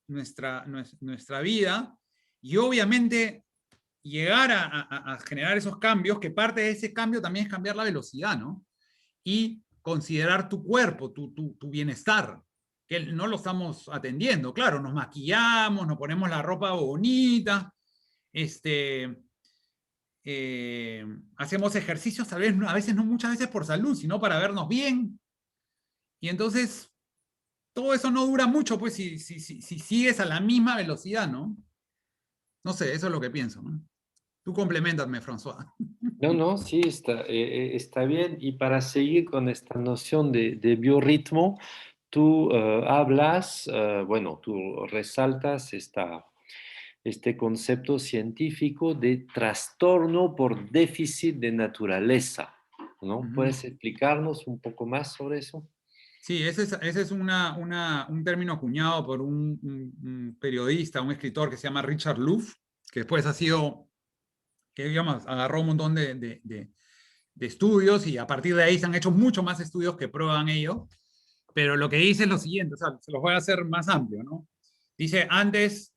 nuestra vida y obviamente llegar a generar esos cambios, que parte de ese cambio también es cambiar la velocidad, ¿no? Y considerar tu cuerpo, tu bienestar, que no lo estamos atendiendo. Claro, nos maquillamos, nos ponemos la ropa bonita, hacemos ejercicios, tal vez, a veces no, muchas veces por salud, sino para vernos bien. Y entonces, todo eso no dura mucho, pues, si sigues a la misma velocidad, ¿no? No sé, eso es lo que pienso, ¿no? Tú complementame, François. No, no, sí, está bien. Y para seguir con esta noción de biorritmo, tú hablas, bueno, tú resaltas este concepto científico de trastorno por déficit de naturaleza, ¿no? Ujú. ¿Puedes explicarnos un poco más sobre eso? Sí, ese es un término acuñado por un periodista, un escritor que se llama Richard Louv, que después que digamos, agarró un montón de estudios y a partir de ahí se han hecho muchos más estudios que prueban ello. Pero lo que dice es lo siguiente, o sea, se los voy a hacer más amplio, ¿no? Dice, antes,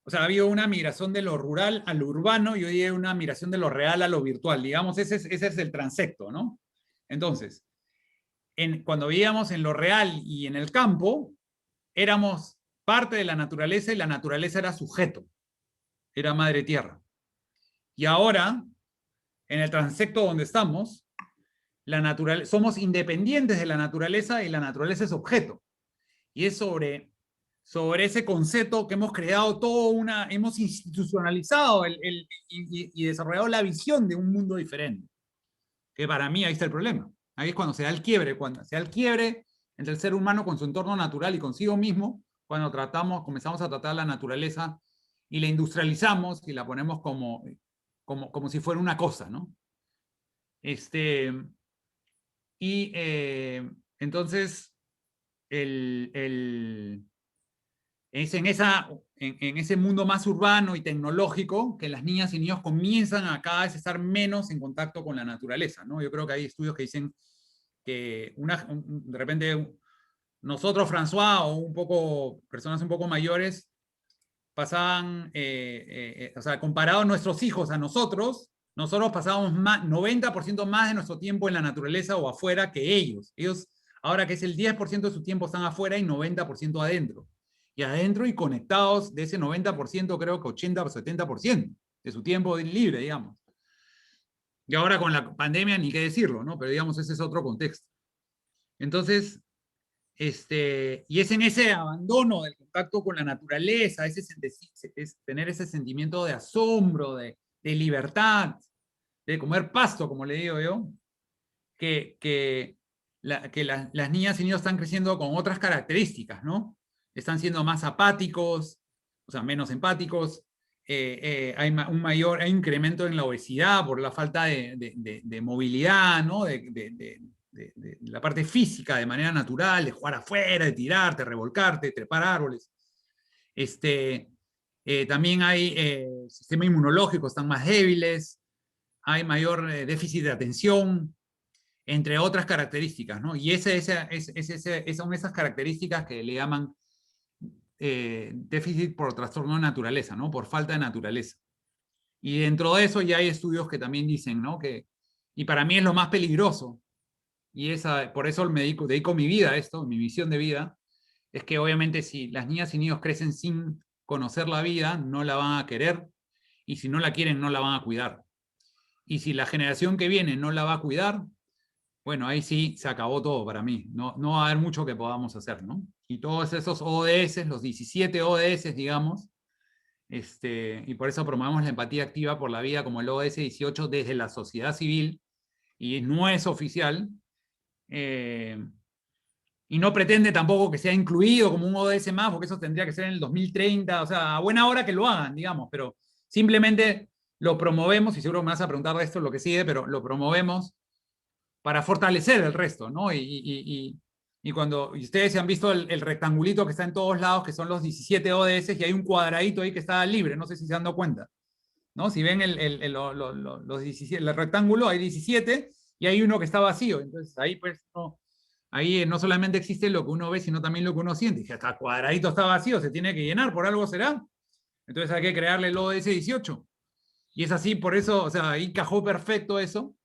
o sea, había una migración de lo rural a lo urbano y hoy hay una migración de lo real a lo virtual. Digamos, ese es el transecto, ¿no? Entonces, cuando vivíamos en lo real y en el campo, éramos parte de la naturaleza y la naturaleza era sujeto, era madre tierra. Y ahora, en el transecto donde estamos, somos independientes de la naturaleza y la naturaleza es objeto. Y es sobre ese concepto que hemos creado hemos institucionalizado y desarrollado la visión de un mundo diferente. Que para mí ahí está el problema. Ahí es cuando se da el quiebre, entre el ser humano con su entorno natural y consigo mismo, cuando comenzamos a tratar la naturaleza y la industrializamos y la ponemos como si fuera una cosa, ¿no? Entonces, es en ese mundo más urbano y tecnológico que las niñas y niños comienzan a cada vez estar menos en contacto con la naturaleza, ¿no? Yo creo que hay estudios que dicen que de repente nosotros, François, personas un poco mayores, pasaban, o sea, comparado a nuestros hijos, a nosotros pasábamos 90% más de nuestro tiempo en la naturaleza o afuera que ellos. Ellos, ahora que es el 10% de su tiempo, están afuera y 90% adentro. Y adentro y conectados de ese 90%, creo que 80 o 70% de su tiempo libre, digamos. Y ahora con la pandemia ni qué decirlo, ¿no? Pero digamos, ese es otro contexto. Entonces, y es en ese abandono del contacto con la naturaleza, es tener ese sentimiento de asombro, de libertad, de comer pasto, como le digo yo, que las niñas y niños están creciendo con otras características, ¿no? Están siendo más apáticos, o sea, menos empáticos, hay un mayor incremento en la obesidad por la falta de movilidad, ¿no? De la parte física de manera natural, de jugar afuera, de tirarte, revolcarte, trepar árboles. También hay sistema inmunológico, están más débiles, hay mayor déficit de atención, entre otras características, ¿no? Y son esas características que le llaman déficit por trastorno de naturaleza, ¿no? Por falta de naturaleza. Y dentro de eso ya hay estudios que también dicen, ¿no? Y para mí es lo más peligroso, y por eso dedico mi vida a esto, mi visión de vida, es que obviamente si las niñas y niños crecen sin conocer la vida, no la van a querer, y si no la quieren, no la van a cuidar. Y si la generación que viene no la va a cuidar, bueno, ahí sí se acabó todo para mí. No va a haber mucho que podamos hacer, ¿no? Y todos esos ODS, los 17 ODS, digamos, y por eso promovemos la empatía activa por la vida como el ODS 18 desde la sociedad civil, y no es oficial, y no pretende tampoco que sea incluido como un ODS más, porque eso tendría que ser en el 2030, o sea, a buena hora que lo hagan, digamos, pero simplemente lo promovemos, y seguro me vas a preguntar de esto lo que sigue, pero lo promovemos para fortalecer el resto, ¿no? Y cuando ustedes se han visto el rectangulito que está en todos lados, que son los 17 ODS, y hay un cuadradito ahí que está libre, no sé si se han dado cuenta, ¿no? Si ven los 17, el rectángulo, hay 17 y hay uno que está vacío, entonces ahí pues ahí no solamente existe lo que uno ve, sino también lo que uno siente. Y hasta el cuadradito está vacío, se tiene que llenar, por algo será. Entonces hay que crearle el ODS 18. Y es así, por eso, o sea, ahí cajó perfecto eso.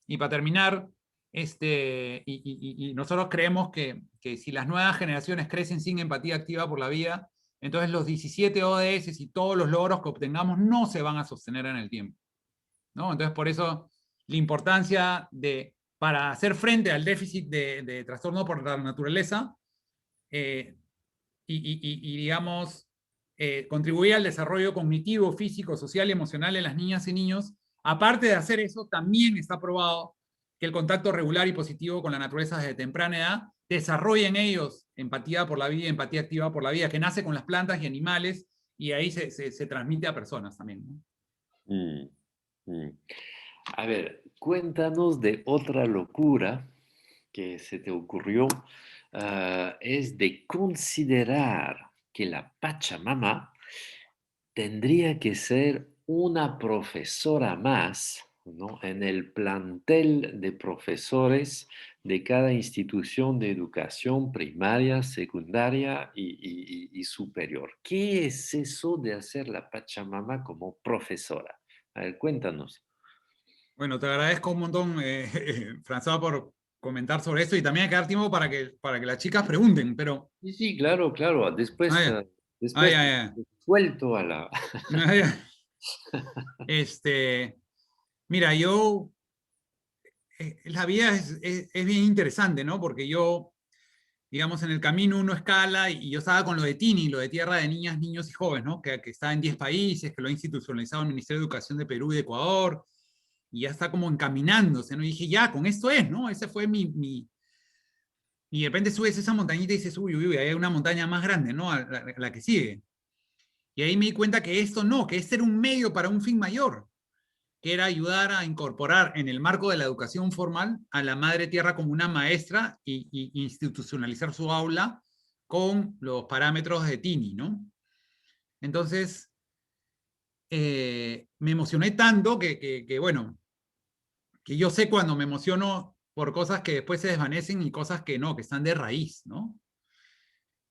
Y para terminar, y nosotros creemos que si las nuevas generaciones crecen sin empatía activa por la vida, entonces los 17 ODS y todos los logros que obtengamos no se van a sostener en el tiempo, ¿no? Entonces, por eso la importancia para hacer frente al déficit de trastorno por la naturaleza, eh, digamos, contribuir al desarrollo cognitivo, físico, social y emocional en las niñas y niños. Aparte de hacer eso, también está probado que el contacto regular y positivo con la naturaleza desde temprana edad desarrolla en ellos empatía por la vida, empatía activa por la vida, que nace con las plantas y animales, y ahí se transmite a personas también, ¿no? Mm, mm. A ver, cuéntanos de otra locura que se te ocurrió. Es de considerar que la Pachamama tendría que ser una profesora más, ¿no? En el plantel de profesores de cada institución de educación primaria, secundaria y superior. ¿Qué es eso de hacer la Pachamama como profesora? A ver, cuéntanos. Bueno, te agradezco un montón, François, comentar sobre esto y también hay que dar tiempo para que las chicas pregunten, pero... Sí, sí, claro, claro. Ah, Después, ya. Ah, después ya, te ya. suelto a la... Ah, ya. Este, mira, la vida es bien interesante, ¿no? Porque yo, digamos, en el camino uno escala y yo estaba con lo de Tini, lo de Tierra de Niñas, Niños y Jóvenes, ¿no? Que está en 10 países, que lo ha institucionalizado el Ministerio de Educación de Perú y de Ecuador, y ya está como encaminándose, ¿no? Y dije, ya, con esto es, ¿no? Ese fue y de repente subes esa montañita y dices, uy, uy, uy, hay una montaña más grande, ¿no? A la que sigue. Y ahí me di cuenta que esto no, que este era un medio para un fin mayor, que era ayudar a incorporar en el marco de la educación formal a la madre tierra como una maestra y institucionalizar su aula con los parámetros de Tini, ¿no? Entonces, me emocioné tanto bueno, que yo sé cuando me emociono por cosas que después se desvanecen y cosas que no, que están de raíz, ¿no?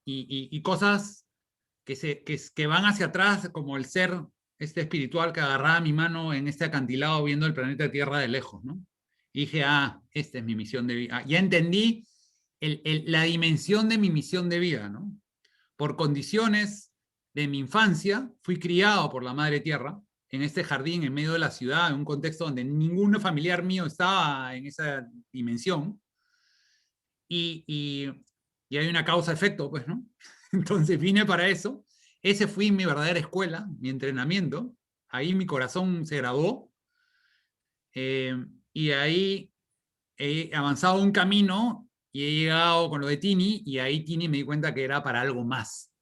Y cosas que van hacia atrás, como el ser este espiritual que agarraba mi mano en este acantilado viendo el planeta Tierra de lejos, ¿no? Y dije, esta es mi misión de vida. Ya entendí la dimensión de mi misión de vida, ¿no? Por condiciones de mi infancia, fui criado por la Madre Tierra en este jardín en medio de la ciudad, en un contexto donde ningún familiar mío estaba en esa dimensión. Y, y, y hay una causa-efecto, pues, ¿no? Entonces vine para eso. Ese fue mi verdadera escuela, mi entrenamiento. Ahí mi corazón se graduó. Y ahí he avanzado un camino y he llegado con lo de Tini, y ahí Tini me di cuenta que era para algo más,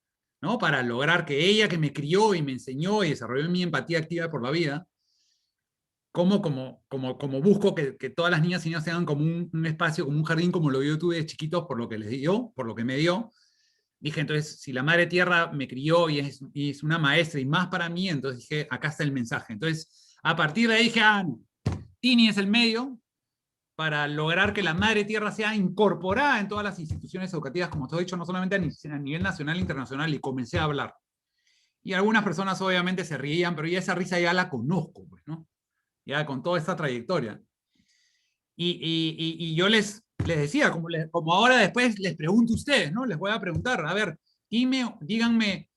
¿no? Para lograr que ella, que me crió y me enseñó y desarrolló mi empatía activa por la vida, como busco que todas las niñas y niños tengan como un espacio, como un jardín, como lo yo tuve de chiquitos, por lo que les dio, por lo que me dio. Dije, entonces, si la Madre Tierra me crió y es una maestra y más para mí, entonces dije, acá está el mensaje. Entonces, a partir de ahí dije, no, Tini es el medio para lograr que la Madre Tierra sea incorporada en todas las instituciones educativas, como te he dicho, no solamente a nivel nacional e internacional, y comencé a hablar. Y algunas personas obviamente se reían, pero ya esa risa ya la conozco, pues, ¿no? Ya con toda esta trayectoria. Y yo les decía, como ahora después les pregunto a ustedes, ¿no? Les voy a preguntar, a ver, díganme,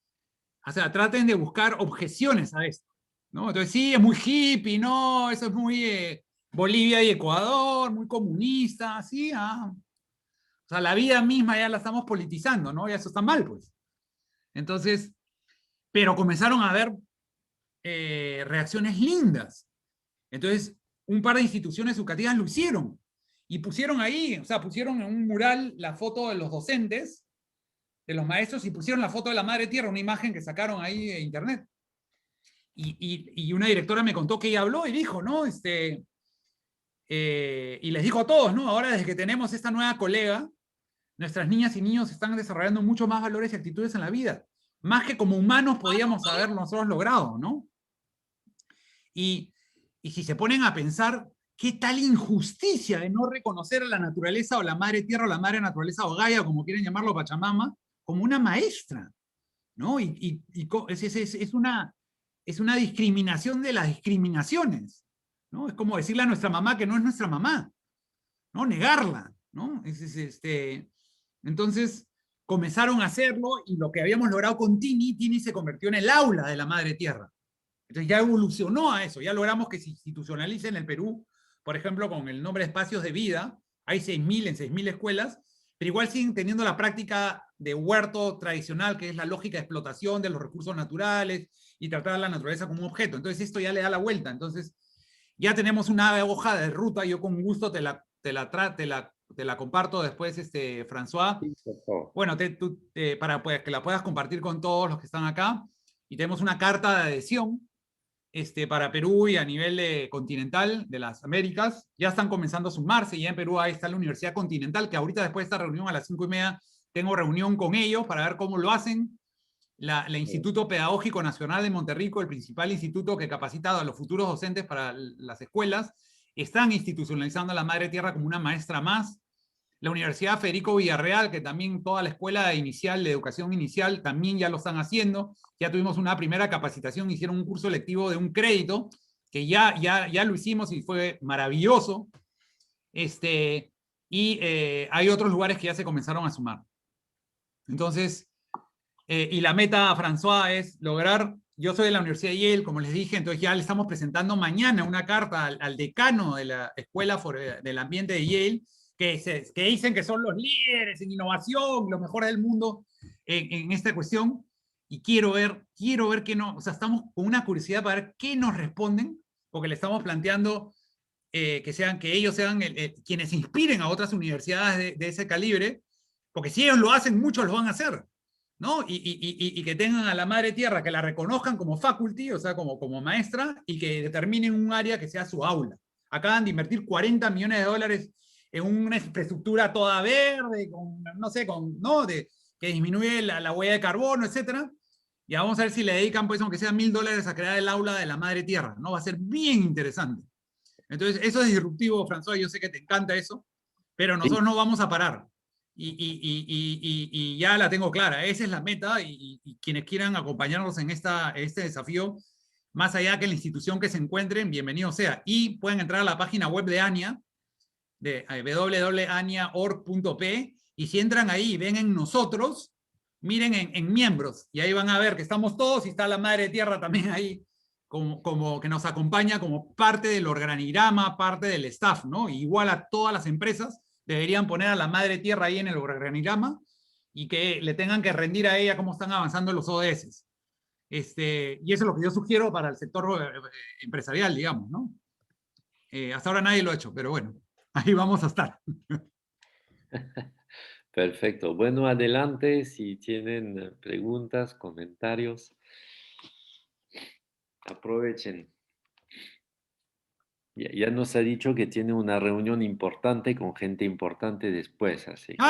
o sea, traten de buscar objeciones a esto, ¿no? Entonces, sí, es muy hippie, no, eso es muy Bolivia y Ecuador, muy comunista, sí, o sea, la vida misma ya la estamos politizando, ¿no? Y eso está mal, pues. Entonces, pero comenzaron a haber reacciones lindas. Entonces, un par de instituciones educativas lo hicieron y pusieron ahí, o sea, pusieron en un mural la foto de los docentes, de los maestros, y pusieron la foto de la Madre Tierra, una imagen que sacaron ahí de internet. Y una directora me contó que ella habló y dijo, ¿no? Y les dijo a todos, ¿no? Ahora desde que tenemos esta nueva colega, nuestras niñas y niños están desarrollando mucho más valores y actitudes en la vida, más que como humanos podíamos haber nosotros logrado, ¿no? Y, y si se ponen a pensar, qué tal injusticia de no reconocer a la naturaleza o la madre tierra o la madre naturaleza o Gaia, como quieren llamarlo, Pachamama, como una maestra, ¿no? Es una discriminación de las discriminaciones, ¿no? Es como decirle a nuestra mamá que no es nuestra mamá, ¿no? Negarla, ¿no? Entonces comenzaron a hacerlo y lo que habíamos logrado con Tini se convirtió en el aula de la madre tierra. Entonces ya evolucionó a eso, ya logramos que se institucionalice en el Perú, por ejemplo, con el nombre de espacios de vida, hay 6.000 en 6.000 escuelas, pero igual siguen teniendo la práctica de huerto tradicional, que es la lógica de explotación de los recursos naturales y tratar a la naturaleza como un objeto. Entonces esto ya le da la vuelta. Entonces ya tenemos una hoja de ruta, yo con gusto te la comparto después, François. Sí, por favor. Bueno, para pues, que la puedas compartir con todos los que están acá. Y tenemos una carta de adhesión para Perú y a nivel continental de las Américas. Ya están comenzando a sumarse, y ya en Perú ahí está la Universidad Continental, que ahorita después de esta reunión a las 5:30 tengo reunión con ellos para ver cómo lo hacen. La Instituto Pedagógico Nacional de Monterrico, el principal instituto que capacita a los futuros docentes para las escuelas, están institucionalizando a la Madre Tierra como una maestra más. La Universidad Federico Villarreal, que también toda la escuela inicial de educación inicial también ya lo están haciendo. Ya tuvimos una primera capacitación, hicieron un curso lectivo de un crédito, que ya lo hicimos y fue maravilloso. y hay otros lugares que ya se comenzaron a sumar. Entonces, y la meta, François, es lograr, yo soy de la Universidad de Yale, como les dije, entonces ya le estamos presentando mañana una carta al decano de la Escuela del Ambiente de Yale, que dicen que son los líderes en innovación, los mejores del mundo en esta cuestión, y quiero ver qué no, o sea, estamos con una curiosidad para ver qué nos responden, porque le estamos planteando que ellos sean quienes inspiren a otras universidades de ese calibre, porque si ellos lo hacen, muchos lo van a hacer, ¿no? Y que tengan a la madre tierra, que la reconozcan como faculty, o sea, como maestra, y que determinen un área que sea su aula. Acaban de invertir 40 millones de dólares en una infraestructura toda verde, con, no sé, ¿no? Que disminuye la huella de carbono, etcétera. Y vamos a ver si le dedican, pues, aunque sea $1000 a crear el aula de la madre tierra, ¿no? Va a ser bien interesante. Entonces, eso es disruptivo, François, yo sé que te encanta eso, pero Sí, nosotros no vamos a parar. Y ya la tengo clara, esa es la meta y quienes quieran acompañarnos en este desafío, más allá que la institución que se encuentren, bienvenido sea. Y pueden entrar a la página web de ANIA, de www.ania.org.p, y si entran ahí y ven en nosotros, miren en miembros, y ahí van a ver que estamos todos y está la Madre Tierra también ahí, como que nos acompaña como parte del organigrama, parte del staff, ¿no? Igual a todas las empresas deberían poner a la Madre Tierra ahí en el organigrama y que le tengan que rendir a ella cómo están avanzando los ODS. Y eso es lo que yo sugiero para el sector empresarial, digamos, ¿no? Hasta ahora nadie lo ha hecho, pero bueno, ahí vamos a estar. perfecto. Bueno, adelante si tienen preguntas, comentarios, aprovechen. Ya nos ha dicho que tiene una reunión importante con gente importante después, así que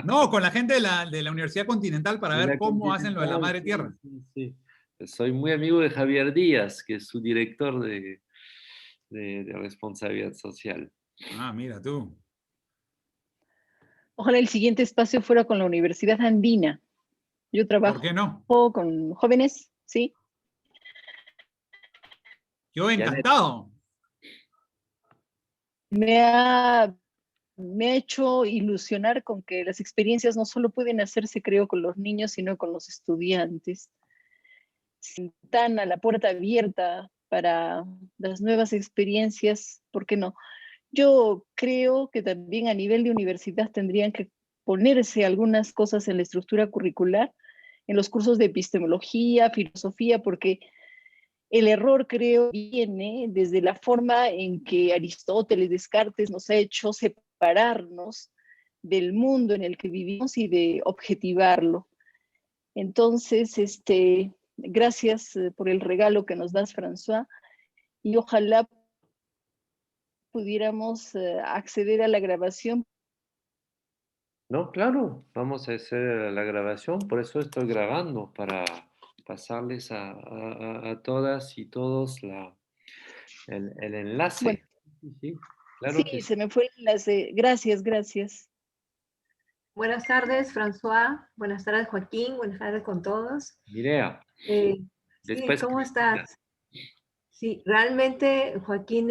No, con la gente de la Universidad Continental para de ver la cómo hacen lo de la Continental, Madre sí, Tierra. sí, sí. Soy muy amigo de Javier Díaz, que es su director de responsabilidad social. Ah, mira tú. Ojalá el siguiente espacio fuera con la Universidad Andina. Yo ¿Por trabajo qué no? con jóvenes, ¿sí? Yo Janet, encantado. Me ha, me ha hecho ilusionar con que las experiencias no solo pueden hacerse, creo, con los niños, sino con los estudiantes. Si están a la puerta abierta para las nuevas experiencias, ¿por qué no? Yo creo que también a nivel de universidad tendrían que ponerse algunas cosas en la estructura curricular, en los cursos de epistemología, filosofía, porque el error, creo, viene desde la forma en que Aristóteles, Descartes nos ha hecho separarnos del mundo en el que vivimos y de objetivarlo. Entonces, gracias por el regalo que nos das, François, y ojalá pudiéramos acceder a la grabación. no, claro, vamos a hacer la grabación, por eso estoy grabando, para pasarles a todas y todos el Bueno, enlace. Sí, sí, sí, claro que sí. se me fue el enlace. Gracias, gracias. Buenas tardes, François. Buenas tardes, Joaquín. Buenas tardes con todos. Mirea, Sí, después ¿cómo Cristina. estás? Sí, realmente, Joaquín,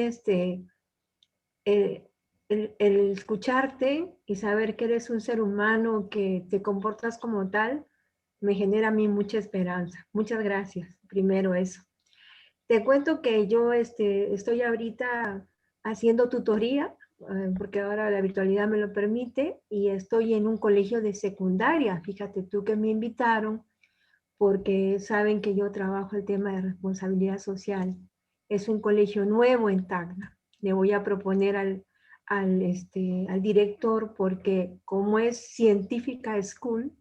el escucharte y saber que eres un ser humano, que te comportas como tal, me genera a mí mucha esperanza. Muchas gracias. Primero eso. Te cuento que yo estoy ahorita haciendo tutoría, porque ahora la virtualidad me lo permite, y estoy en un colegio de secundaria. Fíjate tú que me invitaron porque saben que yo trabajo el tema de responsabilidad social. Es un colegio nuevo en Tacna. Le voy a proponer al director, porque como es científica school,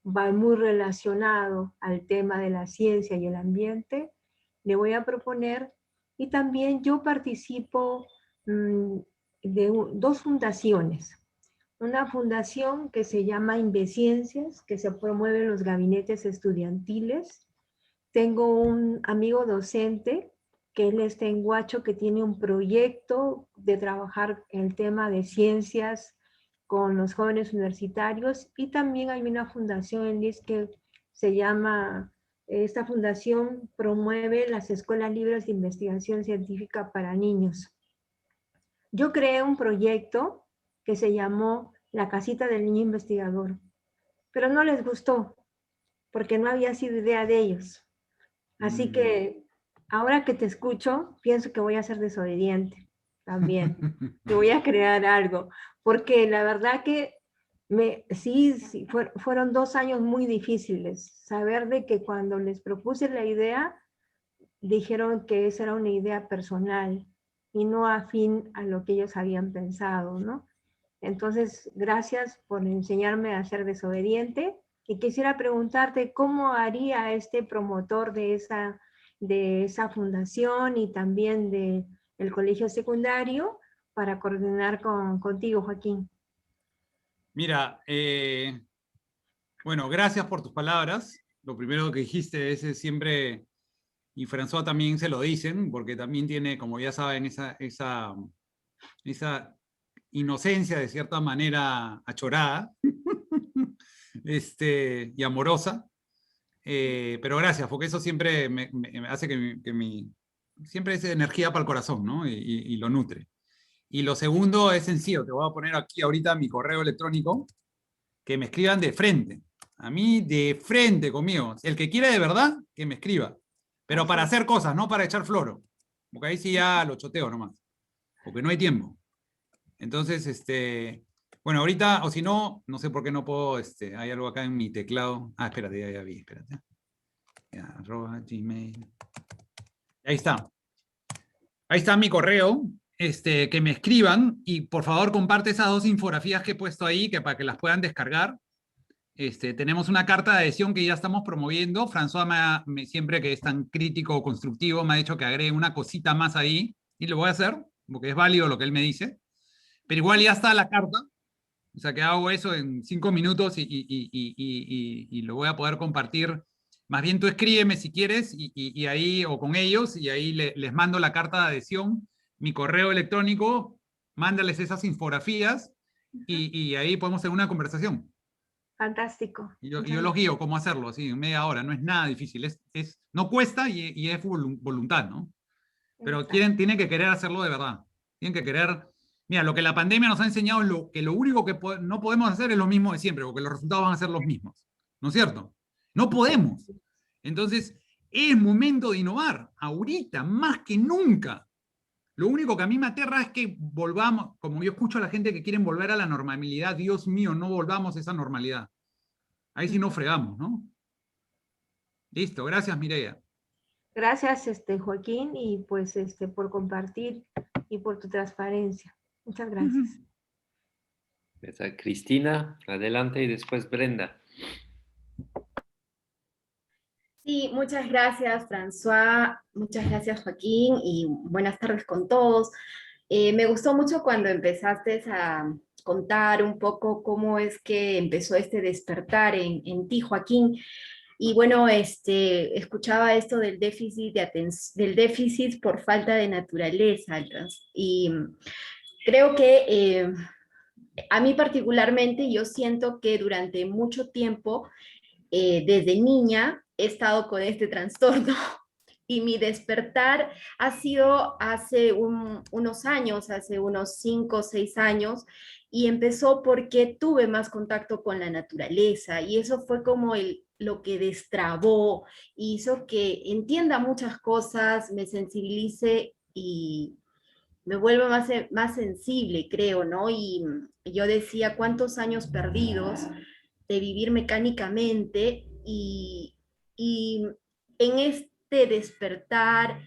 va muy relacionado al tema de la ciencia y el ambiente, le voy a proponer, y también yo participo de dos fundaciones. Una fundación que se llama Inveciencias, que se promueve en los gabinetes estudiantiles. Tengo un amigo docente, que él está en Huacho, que tiene un proyecto de trabajar el tema de ciencias con los jóvenes universitarios, y también hay una fundación en LIS que se llama, esta fundación promueve las escuelas libres de investigación científica para niños. yo creé un proyecto que se llamó La Casita del Niño Investigador, pero no les gustó, porque no había sido idea de ellos. Así que ahora que te escucho, pienso que voy a ser desobediente también, que voy a crear algo, porque la verdad que sí, fueron 2 años muy difíciles. Saber de que cuando les propuse la idea, dijeron que esa era una idea personal y no afín a lo que ellos habían pensado, ¿no? Entonces, gracias por enseñarme a ser desobediente. Y quisiera preguntarte cómo haría este promotor de esa fundación y también del colegio secundario para coordinar contigo, Joaquín. Mira, bueno, gracias por tus palabras. Lo primero que dijiste es siempre, y François también se lo dicen, porque también tiene, como ya saben, esa inocencia de cierta manera achorada y amorosa. Pero gracias, porque eso siempre me hace siempre es energía para el corazón, ¿no? Y lo nutre. Y lo segundo es sencillo, te voy a poner aquí ahorita mi correo electrónico, que me escriban de frente. A mí de frente conmigo. El que quiera de verdad, que me escriba. Pero para hacer cosas, no para echar floro. Porque ahí sí ya lo choteo nomás. Porque no hay tiempo. Entonces, bueno, ahorita, o si no, no sé por qué no puedo, hay algo acá en mi teclado. Ah, espérate, ya vi, espérate. Ya, @gmail. Ahí está. Ahí está mi correo, que me escriban y por favor comparte esas 2 infografías que he puesto ahí para que las puedan descargar. Tenemos una carta de adhesión que ya estamos promoviendo. François siempre que es tan crítico o constructivo me ha dicho que agregue una cosita más ahí y lo voy a hacer porque es válido lo que él me dice. Pero igual ya está la carta. O sea que hago eso en 5 minutos y lo voy a poder compartir. Más bien tú escríbeme si quieres y ahí, o con ellos, y ahí les mando la carta de adhesión, mi correo electrónico, mándales esas infografías y ahí podemos tener una conversación. Fantástico. Y yo los guío cómo hacerlo, así, en media hora. No es nada difícil. No cuesta y es voluntad, ¿no? Pero tienen que querer hacerlo de verdad. Tienen que querer. Mira, lo que la pandemia nos ha enseñado es que lo único que no podemos hacer es lo mismo de siempre, porque los resultados van a ser los mismos. ¿No es cierto? No podemos. Entonces, es momento de innovar, ahorita, más que nunca. Lo único que a mí me aterra es que volvamos, como yo escucho a la gente que quieren volver a la normalidad, Dios mío, no volvamos a esa normalidad. Ahí sí nos fregamos, ¿no? Listo, gracias Mireia. Gracias, Joaquín, y pues por compartir y por tu transparencia. Muchas gracias. Cristina, adelante, y después Brenda. Sí, muchas gracias, François, muchas gracias, Joaquín, y buenas tardes con todos. Me gustó mucho cuando empezaste a contar un poco cómo es que empezó este despertar en ti, Joaquín. Y bueno, escuchaba esto del déficit del déficit por falta de naturaleza. Y creo que a mí particularmente yo siento que durante mucho tiempo, desde niña, he estado con este trastorno. Y mi despertar ha sido hace unos años, hace unos 5 o 6 años, y empezó porque tuve más contacto con la naturaleza, y eso fue como lo que destrabó, hizo que entienda muchas cosas, me sensibilice y me vuelva más sensible, creo, ¿no? Y yo decía, ¿cuántos años perdidos de vivir mecánicamente? Y en este despertar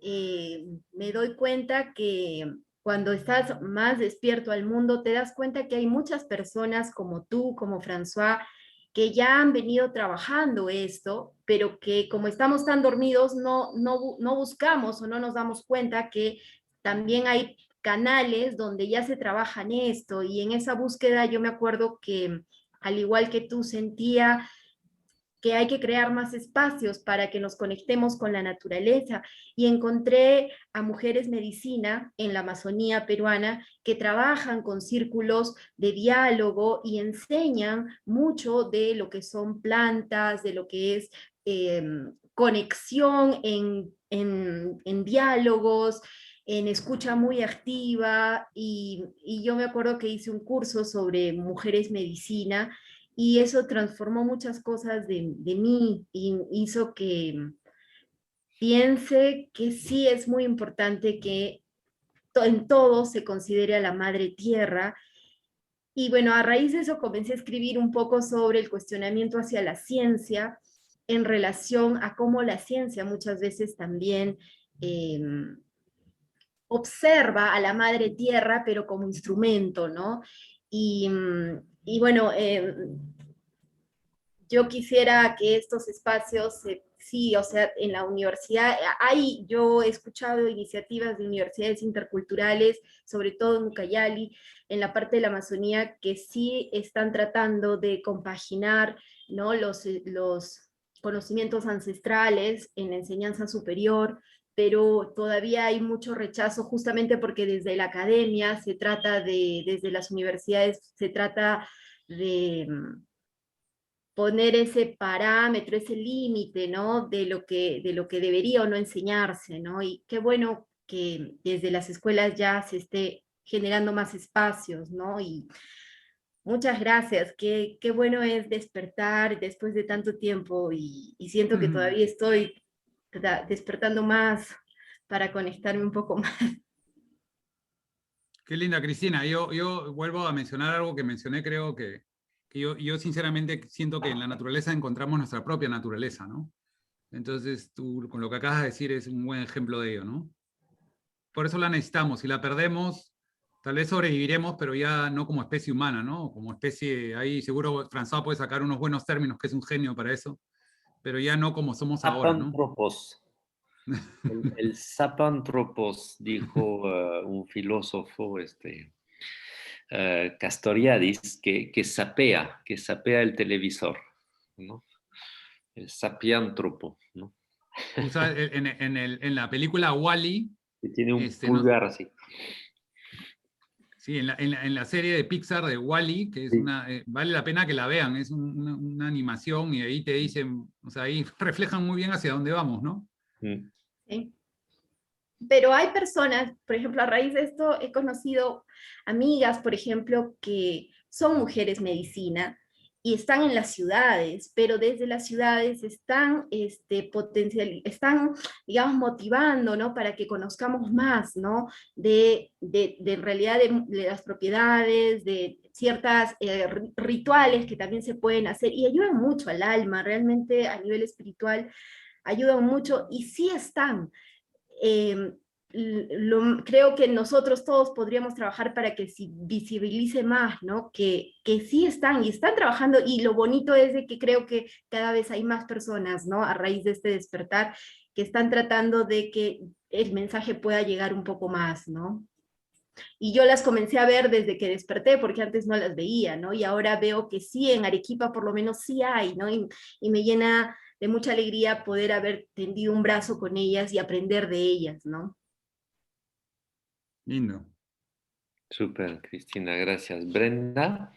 me doy cuenta que cuando estás más despierto al mundo, te das cuenta que hay muchas personas como tú, como François, que ya han venido trabajando esto, pero que como estamos tan dormidos, no buscamos o no nos damos cuenta que también hay canales donde ya se trabaja en esto, y en esa búsqueda yo me acuerdo que, al igual que tú, sentía que hay que crear más espacios para que nos conectemos con la naturaleza, y encontré a Mujeres Medicina en la Amazonía peruana que trabajan con círculos de diálogo y enseñan mucho de lo que son plantas, de lo que es conexión en diálogos, en escucha muy activa y yo me acuerdo que hice un curso sobre mujeres medicina y eso transformó muchas cosas de mí y hizo que piense que sí es muy importante que en todo se considere a la madre tierra. Y bueno, a raíz de eso comencé a escribir un poco sobre el cuestionamiento hacia la ciencia en relación a cómo la ciencia muchas veces también observa a la madre tierra, pero como instrumento, ¿no? Y bueno, yo quisiera que estos espacios, sí, o sea, en la universidad, yo he escuchado iniciativas de universidades interculturales, sobre todo en Ucayali, en la parte de la Amazonía, que sí están tratando de compaginar, ¿no? Los conocimientos ancestrales en la enseñanza superior, pero todavía hay mucho rechazo justamente porque desde la academia se trata desde las universidades se trata de poner ese parámetro, ese límite, ¿no? De lo que debería o no enseñarse, ¿no? Y qué bueno que desde las escuelas ya se esté generando más espacios, ¿no? Y muchas gracias, qué bueno es despertar después de tanto tiempo y siento que todavía estoy despertando más para conectarme un poco más. Qué linda, Cristina. Yo vuelvo a mencionar algo que mencioné, creo que yo sinceramente siento que en la naturaleza encontramos nuestra propia naturaleza, ¿no? Entonces tú con lo que acabas de decir es un buen ejemplo de ello, ¿no? Por eso la necesitamos. Si la perdemos, tal vez sobreviviremos, pero ya no como especie humana, ¿no? Como especie, ahí seguro François puede sacar unos buenos términos, que es un genio para eso, pero ya no como somos ahora, ¿no? Apantropos. El sapantropos, dijo un filósofo, Castoriadis, que sapea el televisor, ¿no? El sapiántropo, ¿no? Tú sabes, en la película Wall-E, Que tiene un ¿no? pulgar así. Sí, en la serie de Pixar de Wall-E, que es Sí. vale la pena que la vean, es una animación y ahí te dicen, o sea, ahí reflejan muy bien hacia dónde vamos, ¿no? Mm. ¿Sí? Pero hay personas, por ejemplo, a raíz de esto he conocido amigas, por ejemplo, que son mujeres medicina y están en las ciudades, pero desde las ciudades están, están, digamos, motivando, ¿no? Para que conozcamos más, ¿no? En realidad de las propiedades, de ciertas rituales que también se pueden hacer y ayudan mucho al alma, realmente a nivel espiritual ayudan mucho y sí están eh, creo que nosotros todos podríamos trabajar para que se visibilice más, ¿no? Que sí están y están trabajando y lo bonito es de que creo que cada vez hay más personas, ¿no? A raíz de este despertar, que están tratando de que el mensaje pueda llegar un poco más, ¿no? Y yo las comencé a ver desde que desperté, porque antes no las veía, ¿no? Y ahora veo que sí, en Arequipa por lo menos sí hay, ¿no? Y me llena de mucha alegría poder haber tendido un brazo con ellas y aprender de ellas, ¿no? Lindo. Súper, Cristina, gracias. Brenda.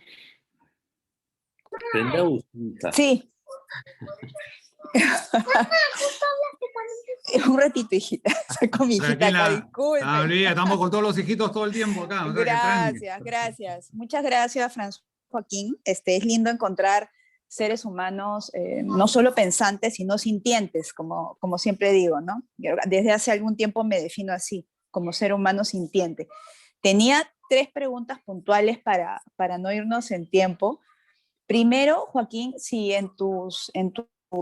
Brenda Usuza. Sí. Un ratito, hijita. Estoy con mi hijita acá, disculpe. Estamos con todos los hijitos todo el tiempo acá. O sea, Gracias. Muchas gracias, François Joaquín. Es lindo encontrar seres humanos no solo pensantes, sino sintientes, como siempre digo, ¿no? Desde hace algún tiempo me defino así, como ser humano sintiente. Tenía 3 preguntas puntuales para no irnos en tiempo. Primero, Joaquín, si en tu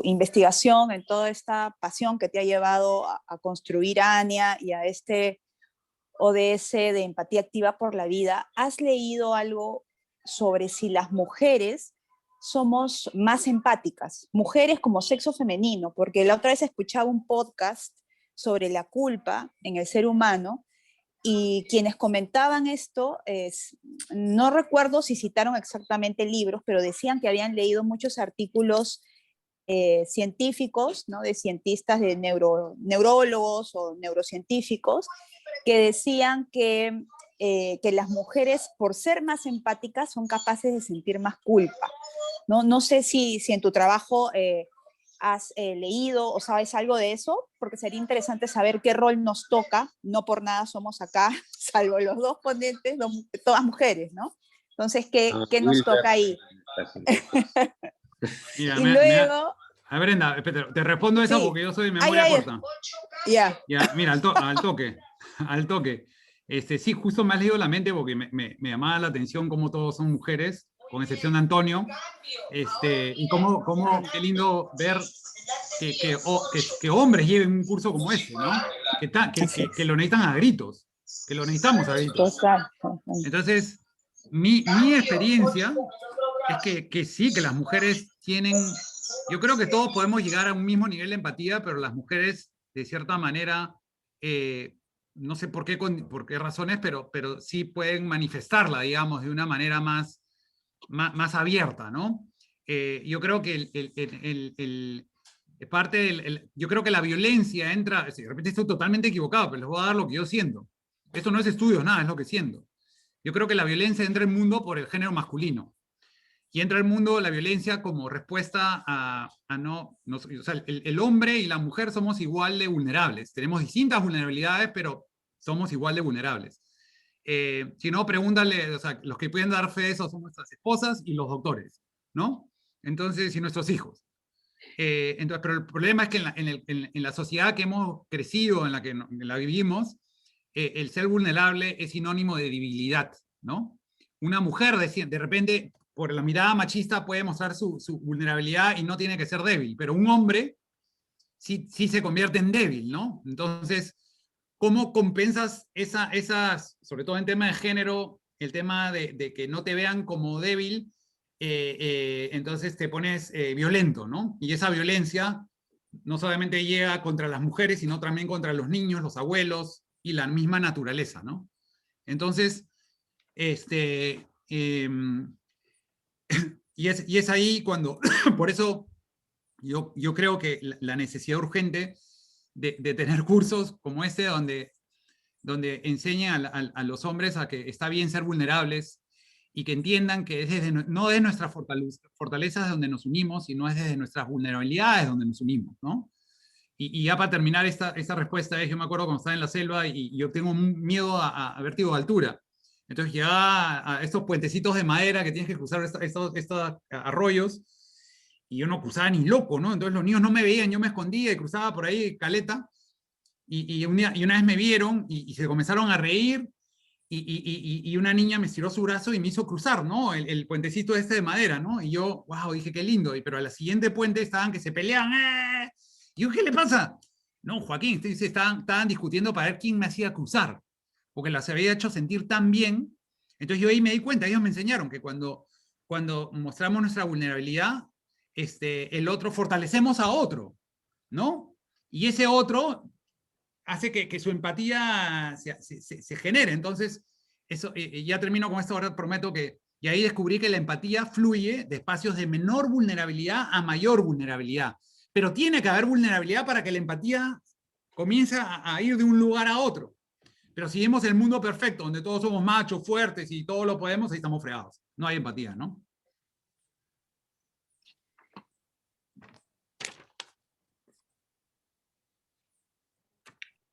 investigación, en toda esta pasión que te ha llevado a construir ANIA y a este ODS de empatía activa por la vida, ¿has leído algo sobre si las mujeres somos más empáticas? Mujeres como sexo femenino, porque la otra vez escuchaba un podcast sobre la culpa en el ser humano y quienes comentaban esto, no recuerdo si citaron exactamente libros, pero decían que habían leído muchos artículos científicos, ¿no? De cientistas, de neurólogos o neurocientíficos, que decían que las mujeres, por ser más empáticas, son capaces de sentir más culpa. No sé si en tu trabajo has leído o sabes algo de eso, porque sería interesante saber qué rol nos toca. No por nada somos acá, salvo los dos ponentes, todas mujeres, ¿no? Entonces, ¿qué nos toca ahí? Mira, Y luego... A ver, Brenda, te respondo esa Sí. porque yo soy de memoria corta. Ya. Ya, mira, al toque, al toque. Sí, justo me has leído la mente porque me llamaba la atención cómo todos son mujeres, con excepción de Antonio, y qué lindo ver que hombres lleven un curso como este, ¿no? Que lo necesitan a gritos, que lo necesitamos a gritos. Entonces, mi experiencia es que sí, que las mujeres tienen, yo creo que todos podemos llegar a un mismo nivel de empatía, pero las mujeres, de cierta manera, no sé por qué razones, pero sí pueden manifestarla, digamos, de una manera más abierta, ¿no? Yo creo que yo creo que la violencia entra, de repente estoy totalmente equivocado, pero les voy a dar lo que yo siento. Esto no es estudio, nada, es lo que siento. Yo creo que la violencia entra al mundo por el género masculino. Y entra al mundo la violencia como respuesta o sea, el hombre y la mujer somos igual de vulnerables. Tenemos distintas vulnerabilidades, pero somos igual de vulnerables. Si no, pregúntale, o sea, los que pueden dar fe de eso son nuestras esposas y los doctores, ¿no? Entonces, y nuestros hijos. Entonces, pero el problema es que en la sociedad que hemos crecido, en la vivimos, el ser vulnerable es sinónimo de debilidad, ¿no? Una mujer, de repente, por la mirada machista puede mostrar su vulnerabilidad y no tiene que ser débil, pero un hombre sí se convierte en débil, ¿no? Entonces, ¿cómo compensas esas, sobre todo en tema de género, el tema de que no te vean como débil, entonces te pones violento, ¿no? Y esa violencia no solamente llega contra las mujeres, sino también contra los niños, los abuelos y la misma naturaleza, ¿no? Entonces, y es ahí cuando, por eso yo creo que la necesidad urgente de tener cursos como este donde enseñan a los hombres a que está bien ser vulnerables y que entiendan que es no es nuestras fortalezas donde nos unimos, sino es desde nuestras vulnerabilidades donde nos unimos, ¿no? Y ya para terminar esta respuesta, yo me acuerdo cuando estaba en la selva y yo tengo miedo a vértigo de altura. Entonces llegaba a estos puentecitos de madera que tienes que cruzar estos arroyos, y yo no cruzaba ni loco, ¿no? Entonces los niños no me veían, yo me escondía y cruzaba por ahí caleta, y una vez me vieron y se comenzaron a reír, y una niña me estiró su brazo y me hizo cruzar, ¿no? El puentecito este de madera, ¿no? Y yo, wow, dije, qué lindo, pero a la siguiente puente estaban que se peleaban, ¡eh! Y yo, ¿qué le pasa? No, Joaquín, estaban discutiendo para ver quién me hacía cruzar, porque las había hecho sentir tan bien. Entonces yo ahí me di cuenta, ellos me enseñaron que cuando mostramos nuestra vulnerabilidad, el otro, fortalecemos a otro, ¿no? Y ese otro hace que su empatía se genere. Entonces, eso, ya termino con esto, ahora prometo y ahí descubrí que la empatía fluye de espacios de menor vulnerabilidad a mayor vulnerabilidad. Pero tiene que haber vulnerabilidad para que la empatía comience a ir de un lugar a otro. Pero si vemos el mundo perfecto, donde todos somos machos, fuertes y todo lo podemos, ahí estamos fregados. No hay empatía, ¿no?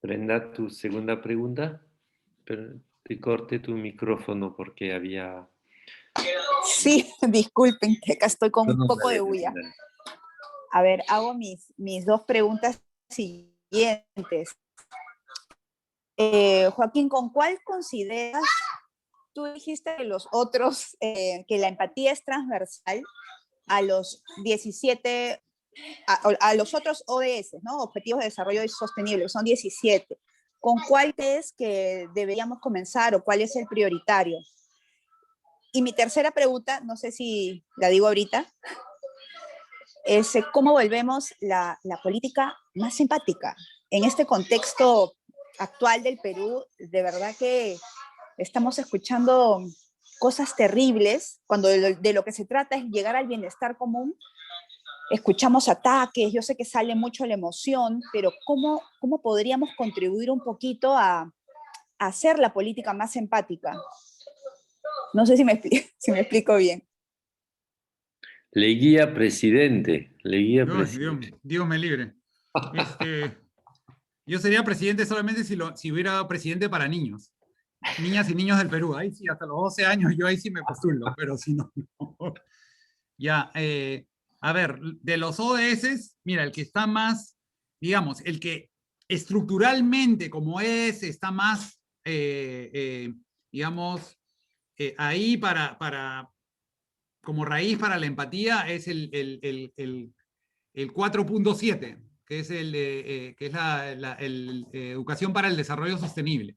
Brenda, tu segunda pregunta. Pero te corté tu micrófono porque había... Sí, disculpen, que acá estoy con un poco de bulla. Brenda. A ver, hago mis dos preguntas siguientes. Joaquín, ¿con cuál consideras? Tú dijiste que los otros, que la empatía es transversal a los 17, a los otros ODS, ¿no? Objetivos de Desarrollo Sostenible, son 17. ¿Con cuál es que deberíamos comenzar o cuál es el prioritario? Y mi tercera pregunta, no sé si la digo ahorita, es cómo volvemos la política más empática. En este contexto actual del Perú, de verdad que estamos escuchando cosas terribles, cuando de lo que se trata es llegar al bienestar común. Escuchamos ataques, yo sé que sale mucho la emoción, pero ¿cómo podríamos contribuir un poquito a hacer la política más empática? No sé si me explico bien. Leguía presidente. Leguía Dios, presidente. Dios me libre. Yo sería presidente solamente si hubiera dado presidente para niños. Niñas y niños del Perú. Ahí sí, hasta los 12 años yo ahí sí me postulo, pero si no, no. Ya, a ver, de los ODS, mira, el que está más, digamos, el que estructuralmente como está más, digamos, ahí como raíz para la empatía es el 4.7, que es, que es educación para el desarrollo sostenible.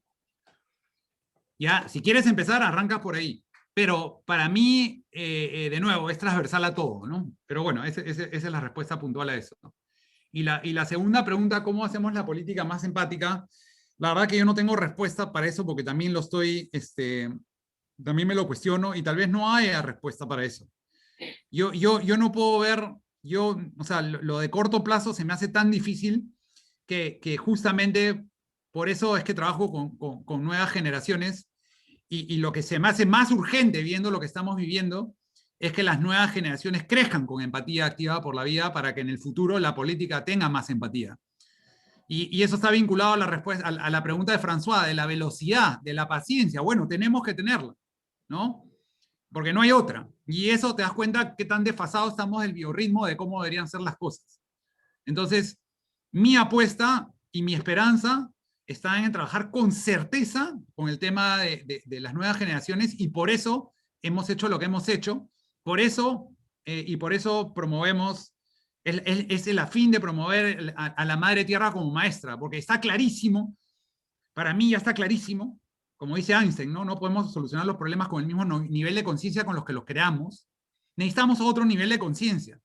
Ya, si quieres empezar, arranca por ahí. Pero para mí, de nuevo, es transversal a todo, ¿no? Pero bueno, esa es la respuesta puntual a eso, ¿no? Y la segunda pregunta, ¿cómo hacemos la política más empática? La verdad que yo no tengo respuesta para eso porque también lo estoy, también me lo cuestiono y tal vez no haya respuesta para eso. Yo no puedo ver, o sea, lo de corto plazo se me hace tan difícil que justamente por eso es que trabajo con nuevas generaciones y lo que se me hace más urgente viendo lo que estamos viviendo es que las nuevas generaciones crezcan con empatía activa por la vida para que en el futuro la política tenga más empatía. Y eso está vinculado a la respuesta, a la pregunta de François, de la velocidad, de la paciencia. Bueno, tenemos que tenerla, ¿no? Porque no hay otra. Y eso te das cuenta qué tan desfasados estamos del biorritmo de cómo deberían ser las cosas. Entonces, mi apuesta y mi esperanza están en trabajar con certeza con el tema de las nuevas generaciones y por eso hemos hecho lo que hemos hecho. Por eso, y por eso promovemos, es el afín de promover a la Madre Tierra como maestra, porque está clarísimo, para mí ya está clarísimo, como dice Einstein, ¿no? No podemos solucionar los problemas con el mismo nivel de conciencia con los que los creamos. Necesitamos otro nivel de conciencia.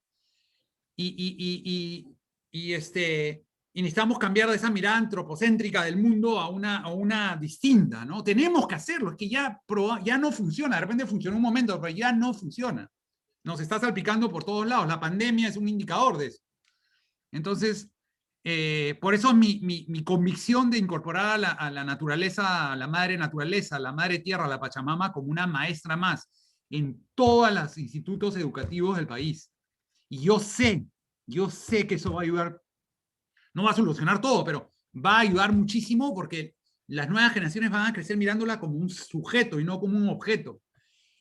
Y necesitamos cambiar de esa mirada antropocéntrica del mundo a una distinta, ¿no? Tenemos que hacerlo, es que ya no funciona, de repente funcionó un momento, pero ya no funciona. Nos está salpicando por todos lados, la pandemia es un indicador de eso. Entonces, por eso mi convicción de incorporar a la naturaleza, a la madre naturaleza, a la madre tierra, a la Pachamama, como una maestra más en todos los institutos educativos del país. Y yo sé que eso va a ayudar, no va a solucionar todo, pero va a ayudar muchísimo porque las nuevas generaciones van a crecer mirándola como un sujeto y no como un objeto.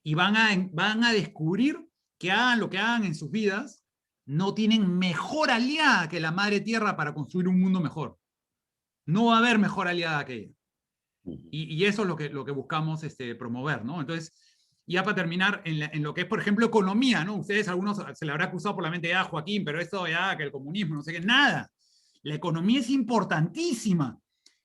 Y van a descubrir que hagan lo que hagan en sus vidas, no tienen mejor aliada que la Madre Tierra para construir un mundo mejor. No va a haber mejor aliada que ella. Y eso es lo que buscamos promover, ¿no? Entonces, ya para terminar, en lo que es, por ejemplo, economía, ¿no? Ustedes, algunos se le habrá acusado por la mente, Joaquín, pero esto ya, que el comunismo, no sé qué, nada. La economía es importantísima,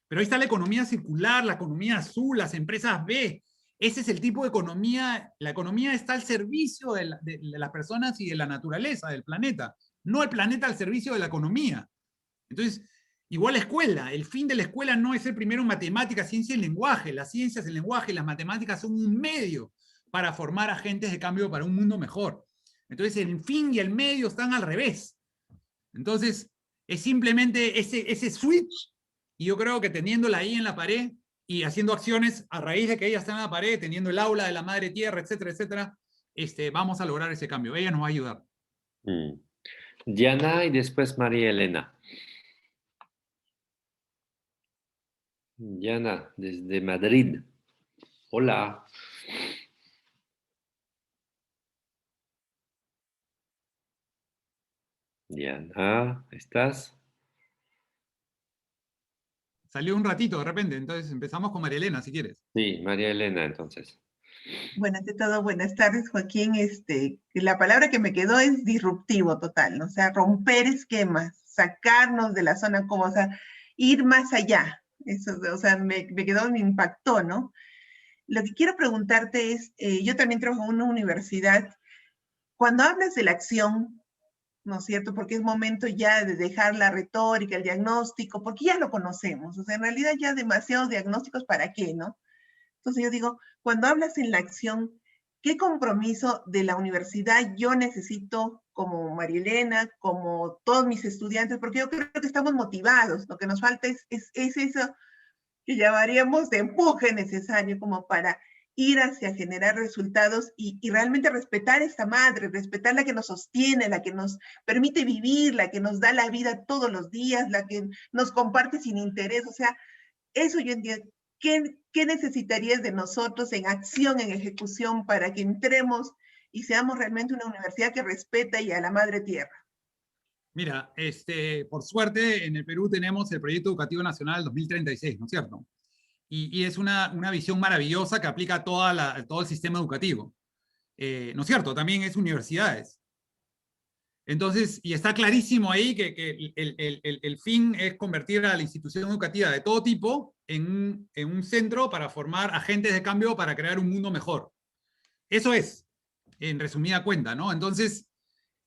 pero ahí está la economía circular, la economía azul, las empresas B. Ese es el tipo de economía, la economía está al servicio de las personas y de la naturaleza, del planeta, no el planeta al servicio de la economía. Entonces, igual la escuela, el fin de la escuela no es ser primero en matemáticas, ciencia y lenguaje. Las ciencias, el lenguaje y las matemáticas son un medio para formar agentes de cambio para un mundo mejor. Entonces, el fin y el medio están al revés. Entonces, es simplemente ese switch, y yo creo que teniéndola ahí en la pared y haciendo acciones a raíz de que ella está en la pared, teniendo el aula de la Madre Tierra, etcétera, etcétera, vamos a lograr ese cambio. Ella nos va a ayudar. Diana y después María Elena. Diana, desde Madrid. Hola. Diana, ¿estás? Salió un ratito de repente, entonces empezamos con María Elena, si quieres. Sí, María Elena, entonces. Bueno, ante todo, buenas tardes, Joaquín. La palabra que me quedó es disruptivo total, ¿no? O sea, romper esquemas, sacarnos de la zona cómoda, o sea, ir más allá. Eso, o sea, me quedó, me impactó, ¿no? Lo que quiero preguntarte es, yo también trabajo en una universidad, cuando hablas de la acción, ¿no es cierto? Porque es momento ya de dejar la retórica, el diagnóstico, porque ya lo conocemos, o sea, en realidad ya demasiados diagnósticos, ¿para qué, no? Entonces yo digo, cuando hablas en la acción, ¿qué compromiso de la universidad yo necesito como María Elena, como todos mis estudiantes? Porque yo creo que estamos motivados, lo que nos falta es eso que llamaríamos de empuje necesario como para ir hacia generar resultados y realmente respetar a esta madre, respetar la que nos sostiene, la que nos permite vivir, la que nos da la vida todos los días, la que nos comparte sin interés. O sea, eso yo entiendo. ¿Qué necesitarías de nosotros en acción, en ejecución, para que entremos y seamos realmente una universidad que respeta y a la madre tierra? Mira, por suerte en el Perú tenemos el Proyecto Educativo Nacional 2036, ¿no es cierto? Y es una visión maravillosa que aplica a todo el sistema educativo. ¿No es cierto? También es universidades. Entonces, y está clarísimo ahí que el fin es convertir a la institución educativa de todo tipo en un centro para formar agentes de cambio para crear un mundo mejor. Eso es, en resumida cuenta, ¿no? Entonces,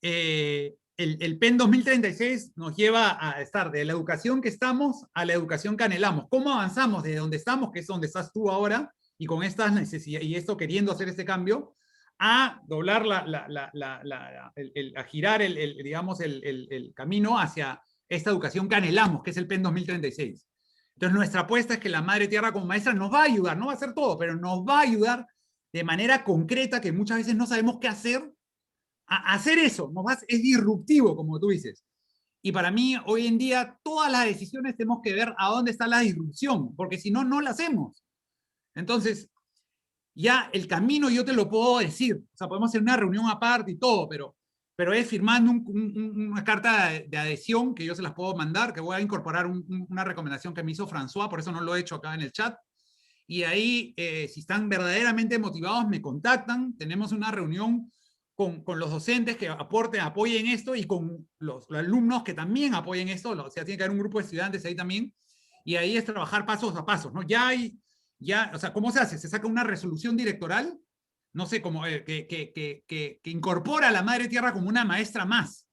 el PEN 2036 nos lleva a estar de la educación que estamos a la educación que anhelamos. ¿Cómo avanzamos desde donde estamos, que es donde estás tú ahora, y con estas necesidades, y esto queriendo hacer este cambio, a doblar a girar digamos, el camino hacia esta educación que anhelamos, que es el PEN 2036. Entonces, nuestra apuesta es que la Madre Tierra como maestra nos va a ayudar, no va a hacer todo, pero nos va a ayudar de manera concreta, que muchas veces no sabemos qué hacer, a hacer eso. Es disruptivo, como tú dices. Y para mí, hoy en día, todas las decisiones tenemos que ver a dónde está la disrupción, porque si no, no la hacemos. Entonces, ya el camino yo te lo puedo decir. O sea, podemos hacer una reunión aparte y todo, pero es firmando una carta de adhesión que yo se las puedo mandar, que voy a incorporar una recomendación que me hizo François, por eso no lo he hecho acá en el chat. Y ahí, si están verdaderamente motivados, me contactan, tenemos una reunión con los docentes que apoyen esto y con los alumnos que también apoyen esto, o sea, tiene que haber un grupo de estudiantes ahí también, y ahí es trabajar pasos a pasos, ¿no? O sea, ¿cómo se hace? Se saca una resolución directoral, no sé, como que incorpora a la Madre Tierra como una maestra más,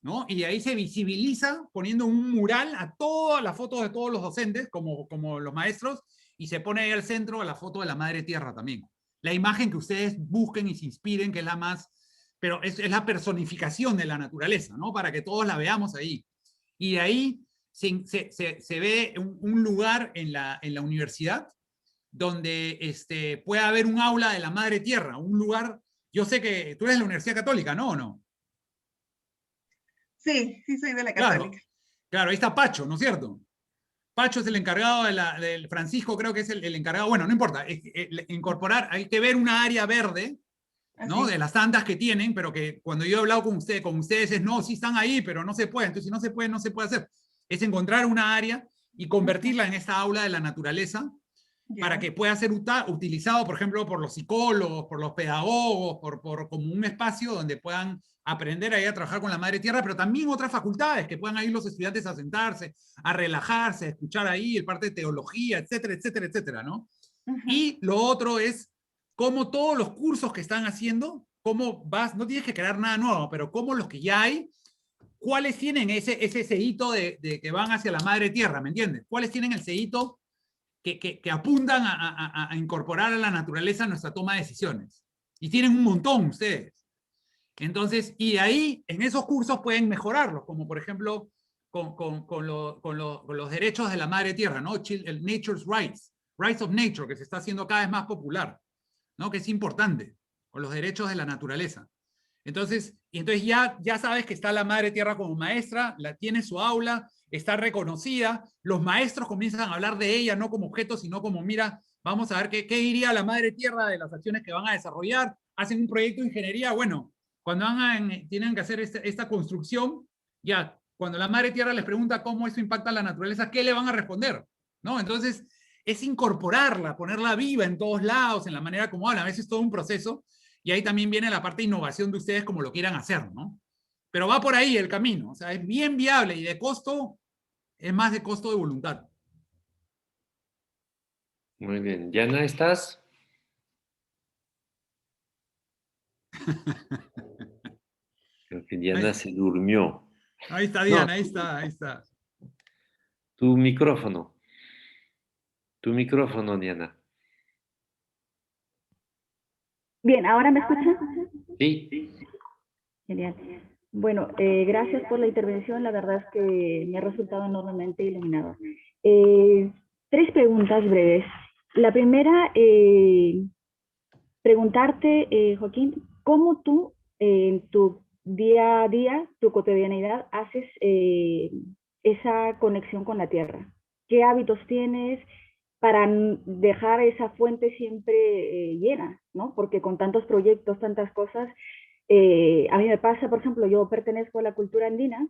¿no? Y ahí se visibiliza poniendo un mural a todas las fotos de todos los docentes, como los maestros, y se pone ahí al centro la foto de la Madre Tierra también. La imagen que ustedes busquen y se inspiren, que es la más, pero es la personificación de la naturaleza, ¿no? Para que todos la veamos ahí. Y de ahí se ve un lugar en la universidad donde puede haber un aula de la Madre Tierra, un lugar, yo sé que tú eres de la Universidad Católica, ¿no? ¿O no? Sí, sí soy de la Católica. Claro, ahí está Pacho, ¿no es cierto? Pacho es el encargado del Francisco, creo que es el encargado, bueno, no importa, incorporar, hay que ver una área verde, ¿no? De las tantas que tienen, pero que cuando yo he hablado con ustedes es, no, sí están ahí, pero no se puede, entonces si no se puede, no se puede hacer. Es encontrar una área y convertirla en esta aula de la naturaleza para que pueda ser utilizado, por ejemplo, por los psicólogos, por los pedagogos, como un espacio donde puedan aprender ahí a trabajar con la Madre Tierra, pero también otras facultades, que puedan ir los estudiantes a sentarse, a relajarse, a escuchar ahí el parte de teología, etcétera, etcétera, etcétera, ¿no? Y lo otro es cómo todos los cursos que están haciendo, no tienes que crear nada nuevo, pero cómo los que ya hay, cuáles tienen ese sellito de que van hacia la Madre Tierra, ¿me entiendes? ¿Cuáles tienen el sellito que apuntan a incorporar a la naturaleza en nuestra toma de decisiones? Y tienen un montón ustedes. Entonces, y ahí, en esos cursos pueden mejorarlos, como por ejemplo, con los derechos de la Madre Tierra, ¿no? El Nature's Rights of Nature, que se está haciendo cada vez más popular, ¿no? Que es importante, con los derechos de la naturaleza. Entonces ya sabes que está la Madre Tierra como maestra, tiene su aula, está reconocida, los maestros comienzan a hablar de ella no como objeto, sino como, mira, vamos a ver qué diría la Madre Tierra de las acciones que van a desarrollar, hacen un proyecto de ingeniería, bueno, cuando tienen que hacer esta construcción, ya, cuando la Madre Tierra les pregunta cómo eso impacta a la naturaleza, ¿qué le van a responder? ¿No? Entonces, es incorporarla, ponerla viva en todos lados, en la manera como hablan, a veces es todo un proceso, y ahí también viene la parte de innovación de ustedes como lo quieran hacer, ¿no? Pero va por ahí el camino, o sea, es bien viable y de costo, es más de costo de voluntad. Muy bien. Diana, ¿estás? Creo que Diana se durmió. Ahí está Diana, No. ahí está. Tu micrófono, Diana. Bien, ¿ahora me escuchan? Sí. Genial. Bueno, gracias por la intervención, la verdad es que me ha resultado enormemente iluminador. 3 preguntas breves. La primera, preguntarte, Joaquín, ¿cómo tú en tu día a día, tu cotidianidad, haces esa conexión con la tierra? ¿Qué hábitos tienes para dejar esa fuente siempre llena, ¿no? Porque con tantos proyectos, tantas cosas, a mí me pasa, por ejemplo, yo pertenezco a la cultura andina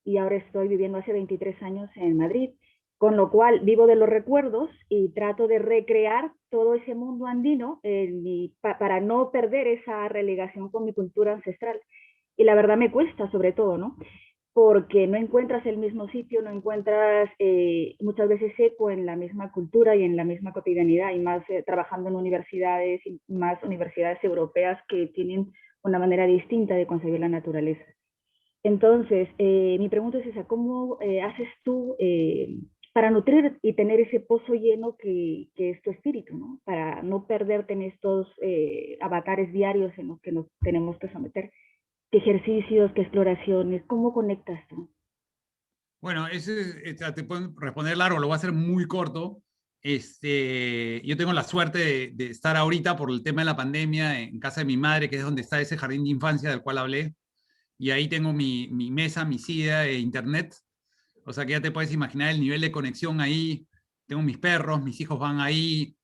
y ahora estoy viviendo hace 23 años en Madrid, con lo cual vivo de los recuerdos y trato de recrear todo ese mundo andino para no perder esa relegación con mi cultura ancestral. Y la verdad me cuesta sobre todo, ¿no? Porque no encuentras el mismo sitio, no encuentras muchas veces eco en la misma cultura y en la misma cotidianidad, y más trabajando en universidades, y más universidades europeas que tienen una manera distinta de concebir la naturaleza. Entonces, mi pregunta es esa, ¿cómo haces tú para nutrir y tener ese pozo lleno que es tu espíritu, ¿no? Para no perderte en estos avatares diarios en los que nos tenemos que someter? ¿Qué ejercicios, qué exploraciones? ¿Cómo conectas tú? Bueno, te puedo responder largo, lo voy a hacer muy corto. Yo tengo la suerte de estar ahorita por el tema de la pandemia en casa de mi madre, que es donde está ese jardín de infancia del cual hablé. Y ahí tengo mi mesa, mi silla e internet. O sea que ya te puedes imaginar el nivel de conexión ahí. Tengo mis perros, mis hijos van ahí,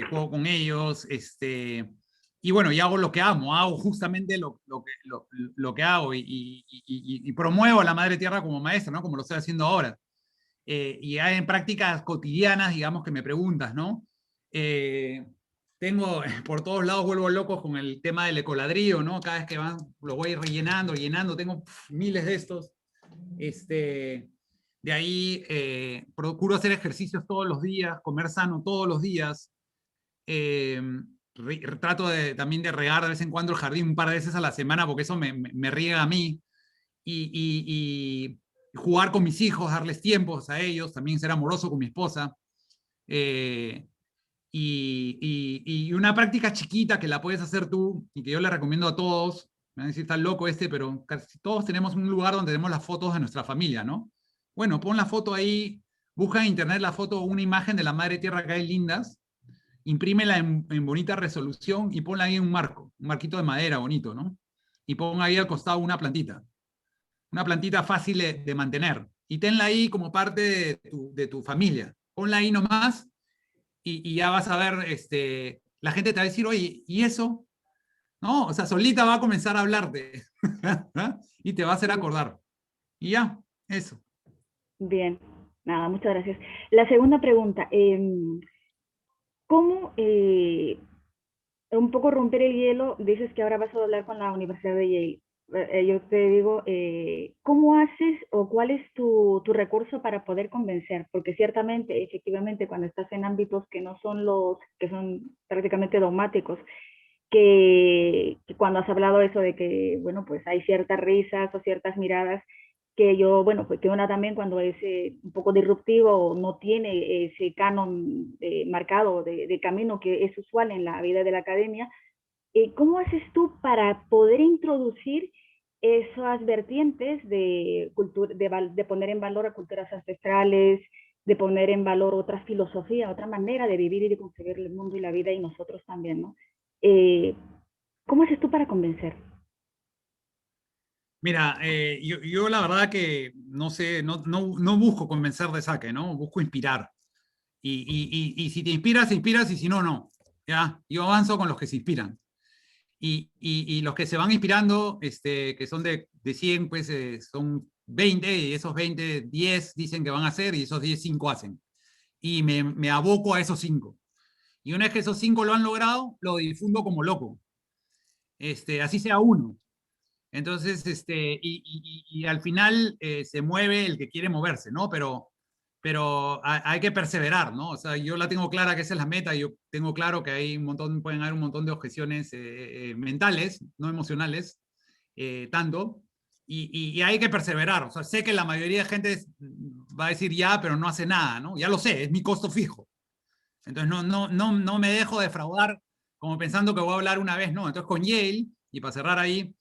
juego con ellos, y bueno, y hago lo que amo, hago justamente lo que hago y promuevo a la Madre Tierra como maestra, ¿no? Como lo estoy haciendo ahora. Y hay en prácticas cotidianas, digamos, que me preguntas, ¿no? Tengo, por todos lados vuelvo locos con el tema del ecoladrillo, ¿no? Cada vez que van, lo voy rellenando, tengo miles de estos. De ahí procuro hacer ejercicios todos los días, comer sano todos los días. Trato también de regar de vez en cuando el jardín un par de veces a la semana porque eso me riega a mí. Y jugar con mis hijos, darles tiempos a ellos, también ser amoroso con mi esposa. Y una práctica chiquita que la puedes hacer tú y que yo le recomiendo a todos. Me van a decir, está loco pero casi todos tenemos un lugar donde tenemos las fotos de nuestra familia, ¿no? Bueno, pon la foto ahí, busca en internet la foto, una imagen de la Madre Tierra que hay lindas, imprímela en bonita resolución y ponla ahí en un marquito de madera bonito, ¿no? Y pon ahí al costado una plantita fácil de mantener. Y tenla ahí como parte de tu familia. Ponla ahí nomás y ya vas a ver, la gente te va a decir, oye, ¿y eso? ¿No? O sea, solita va a comenzar a hablarte y te va a hacer acordar. Y ya, eso. Bien, nada, muchas gracias. La segunda pregunta, ¿cómo un poco romper el hielo? Dices que ahora vas a hablar con la Universidad de Yale. Yo te digo, ¿cómo haces o cuál es tu recurso para poder convencer? Porque ciertamente, efectivamente, cuando estás en ámbitos que no son los, que son prácticamente dogmáticos, que cuando has hablado eso de que, bueno, pues hay ciertas risas o ciertas miradas, que yo, bueno, pues que una también cuando es un poco disruptivo o no tiene ese canon marcado de camino que es usual en la vida de la academia, ¿cómo haces tú para poder introducir esas vertientes de poner en valor a culturas ancestrales, de poner en valor otra filosofía, otra manera de vivir y de concebir el mundo y la vida y nosotros también, ¿no? ¿Cómo haces tú para convencer? Mira, yo la verdad que no sé, no busco convencer de saque, ¿no? Busco inspirar. Y si te inspiras, inspiras, y si no, no. ¿Ya? Yo avanzo con los que se inspiran. Y los que se van inspirando, que son de 100, pues son 20, y esos 20, 10 dicen que van a hacer, y esos 10, 5 hacen. Y me aboco a esos 5. Y una vez que esos 5 lo han logrado, lo difundo como loco. Así sea uno. Entonces, y al final se mueve el que quiere moverse, ¿no? Pero hay que perseverar, ¿no? O sea, yo la tengo clara que esa es la meta, yo tengo claro que hay pueden haber un montón de objeciones mentales, no emocionales, tanto, y hay que perseverar. O sea, sé que la mayoría de gente va a decir ya, pero no hace nada, ¿no? Ya lo sé, es mi costo fijo. Entonces no me dejo defraudar como pensando que voy a hablar una vez, no. Entonces con Yale, y para cerrar ahí,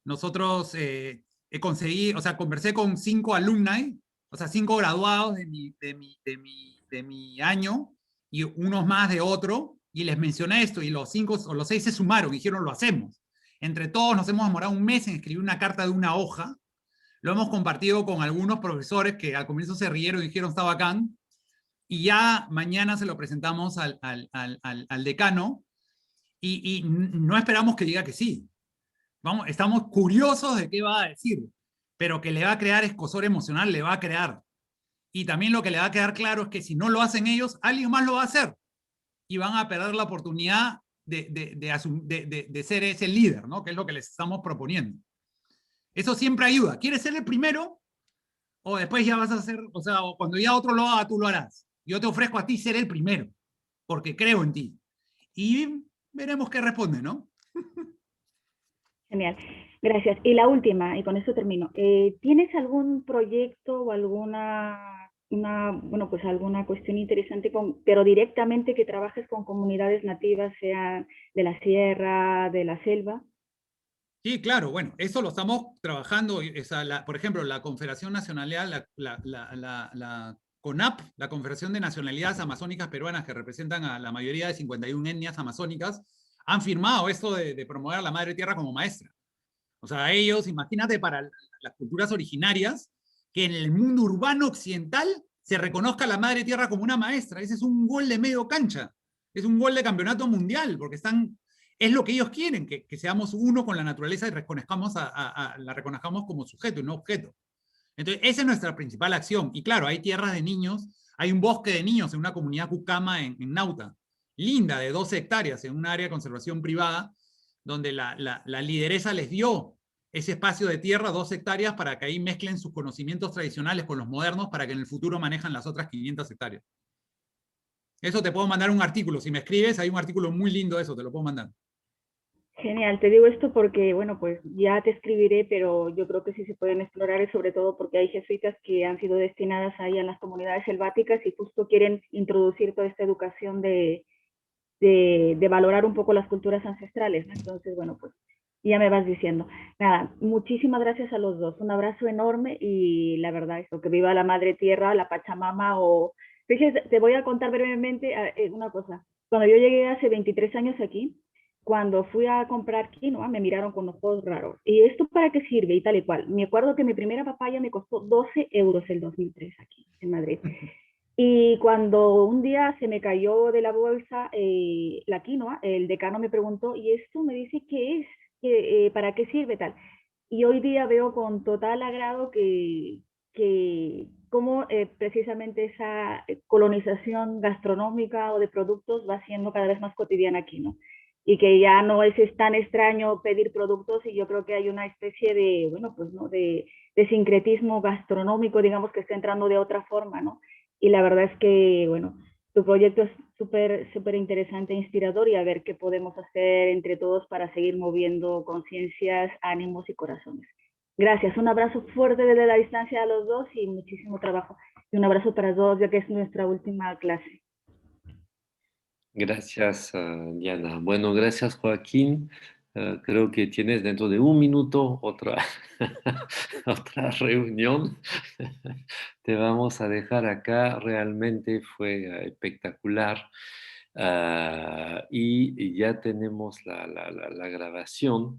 nosotros he conseguido, o sea, conversé con 5 alumni, o sea, 5 graduados de mi año, y unos más de otro, y les mencioné esto, y los 5 o los 6 se sumaron, y dijeron, lo hacemos. Entre todos nos hemos demorado un mes en escribir una carta de una hoja, lo hemos compartido con algunos profesores que al comienzo se rieron y dijeron, está bacán, y ya mañana se lo presentamos al decano, y no esperamos que diga que sí. Vamos, estamos curiosos de qué va a decir, pero que le va a crear escozor emocional, le va a crear. Y también lo que le va a quedar claro es que si no lo hacen ellos, alguien más lo va a hacer. Y van a perder la oportunidad de ser ese líder, ¿no? Que es lo que les estamos proponiendo. Eso siempre ayuda. ¿Quieres ser el primero? O después ya vas a ser, o sea, o cuando ya otro lo haga, tú lo harás. Yo te ofrezco a ti ser el primero, porque creo en ti. Y veremos qué responde, ¿no? Genial, gracias. Y la última, y con esto termino. ¿Tienes algún proyecto o bueno, pues alguna cuestión interesante, pero directamente que trabajes con comunidades nativas, sea de la sierra, de la selva? Sí, claro, bueno, eso lo estamos trabajando. Por ejemplo, la Confederación Nacional, la CONAP, la Confederación de Nacionalidades Amazónicas Peruanas, que representan a la mayoría de 51 etnias amazónicas, han firmado esto de promover a la madre tierra como maestra. O sea, ellos, imagínate, para las culturas originarias, que en el mundo urbano occidental se reconozca a la madre tierra como una maestra. Ese es un gol de medio cancha. Es un gol de campeonato mundial, porque es lo que ellos quieren, que seamos uno con la naturaleza y la reconozcamos como sujeto y no objeto. Entonces, esa es nuestra principal acción. Y claro, hay tierras de niños, hay un bosque de niños en una comunidad Cucama en Nauta, linda, de 12 hectáreas, en un área de conservación privada, donde la lideresa les dio ese espacio de tierra, 2 hectáreas, para que ahí mezclen sus conocimientos tradicionales con los modernos, para que en el futuro manejan las otras 500 hectáreas. Eso te puedo mandar un artículo. Si me escribes, hay un artículo muy lindo de eso, te lo puedo mandar. Genial, te digo esto porque, bueno, pues ya te escribiré, pero yo creo que sí se pueden explorar, y sobre todo porque hay jesuitas que han sido destinadas ahí a las comunidades selváticas y justo quieren introducir toda esta educación de valorar un poco las culturas ancestrales, ¿no? Entonces, bueno, pues ya me vas diciendo. Nada, muchísimas gracias a los dos, un abrazo enorme, y la verdad, esto, que viva la Madre Tierra, la Pachamama, o... Fíjate, te voy a contar brevemente una cosa. Cuando yo llegué hace 23 años aquí, cuando fui a comprar quinoa, me miraron con ojos raros. ¿Y esto para qué sirve? Y tal y cual. Me acuerdo que mi primera papaya me costó 12 euros el 2003 aquí en Madrid. Y cuando un día se me cayó de la bolsa la quinoa, el decano me preguntó, ¿y esto? Me dice, ¿qué es? ¿Para qué sirve tal? Y hoy día veo con total agrado que cómo precisamente esa colonización gastronómica o de productos va siendo cada vez más cotidiana aquí, ¿no? Y que ya no es tan extraño pedir productos, y yo creo que hay una especie de, bueno, pues, ¿no? de sincretismo gastronómico, digamos, que está entrando de otra forma, ¿no? Y la verdad es que, bueno, tu proyecto es súper, súper interesante e inspirador, y a ver qué podemos hacer entre todos para seguir moviendo conciencias, ánimos y corazones. Gracias, un abrazo fuerte desde la distancia a los dos y muchísimo trabajo. Y un abrazo para todos, ya que es nuestra última clase. Gracias, Diana. Bueno, gracias, Joaquín. Creo que tienes dentro de un minuto otra, otra reunión. Te vamos a dejar acá. Realmente fue espectacular. Y ya tenemos la grabación.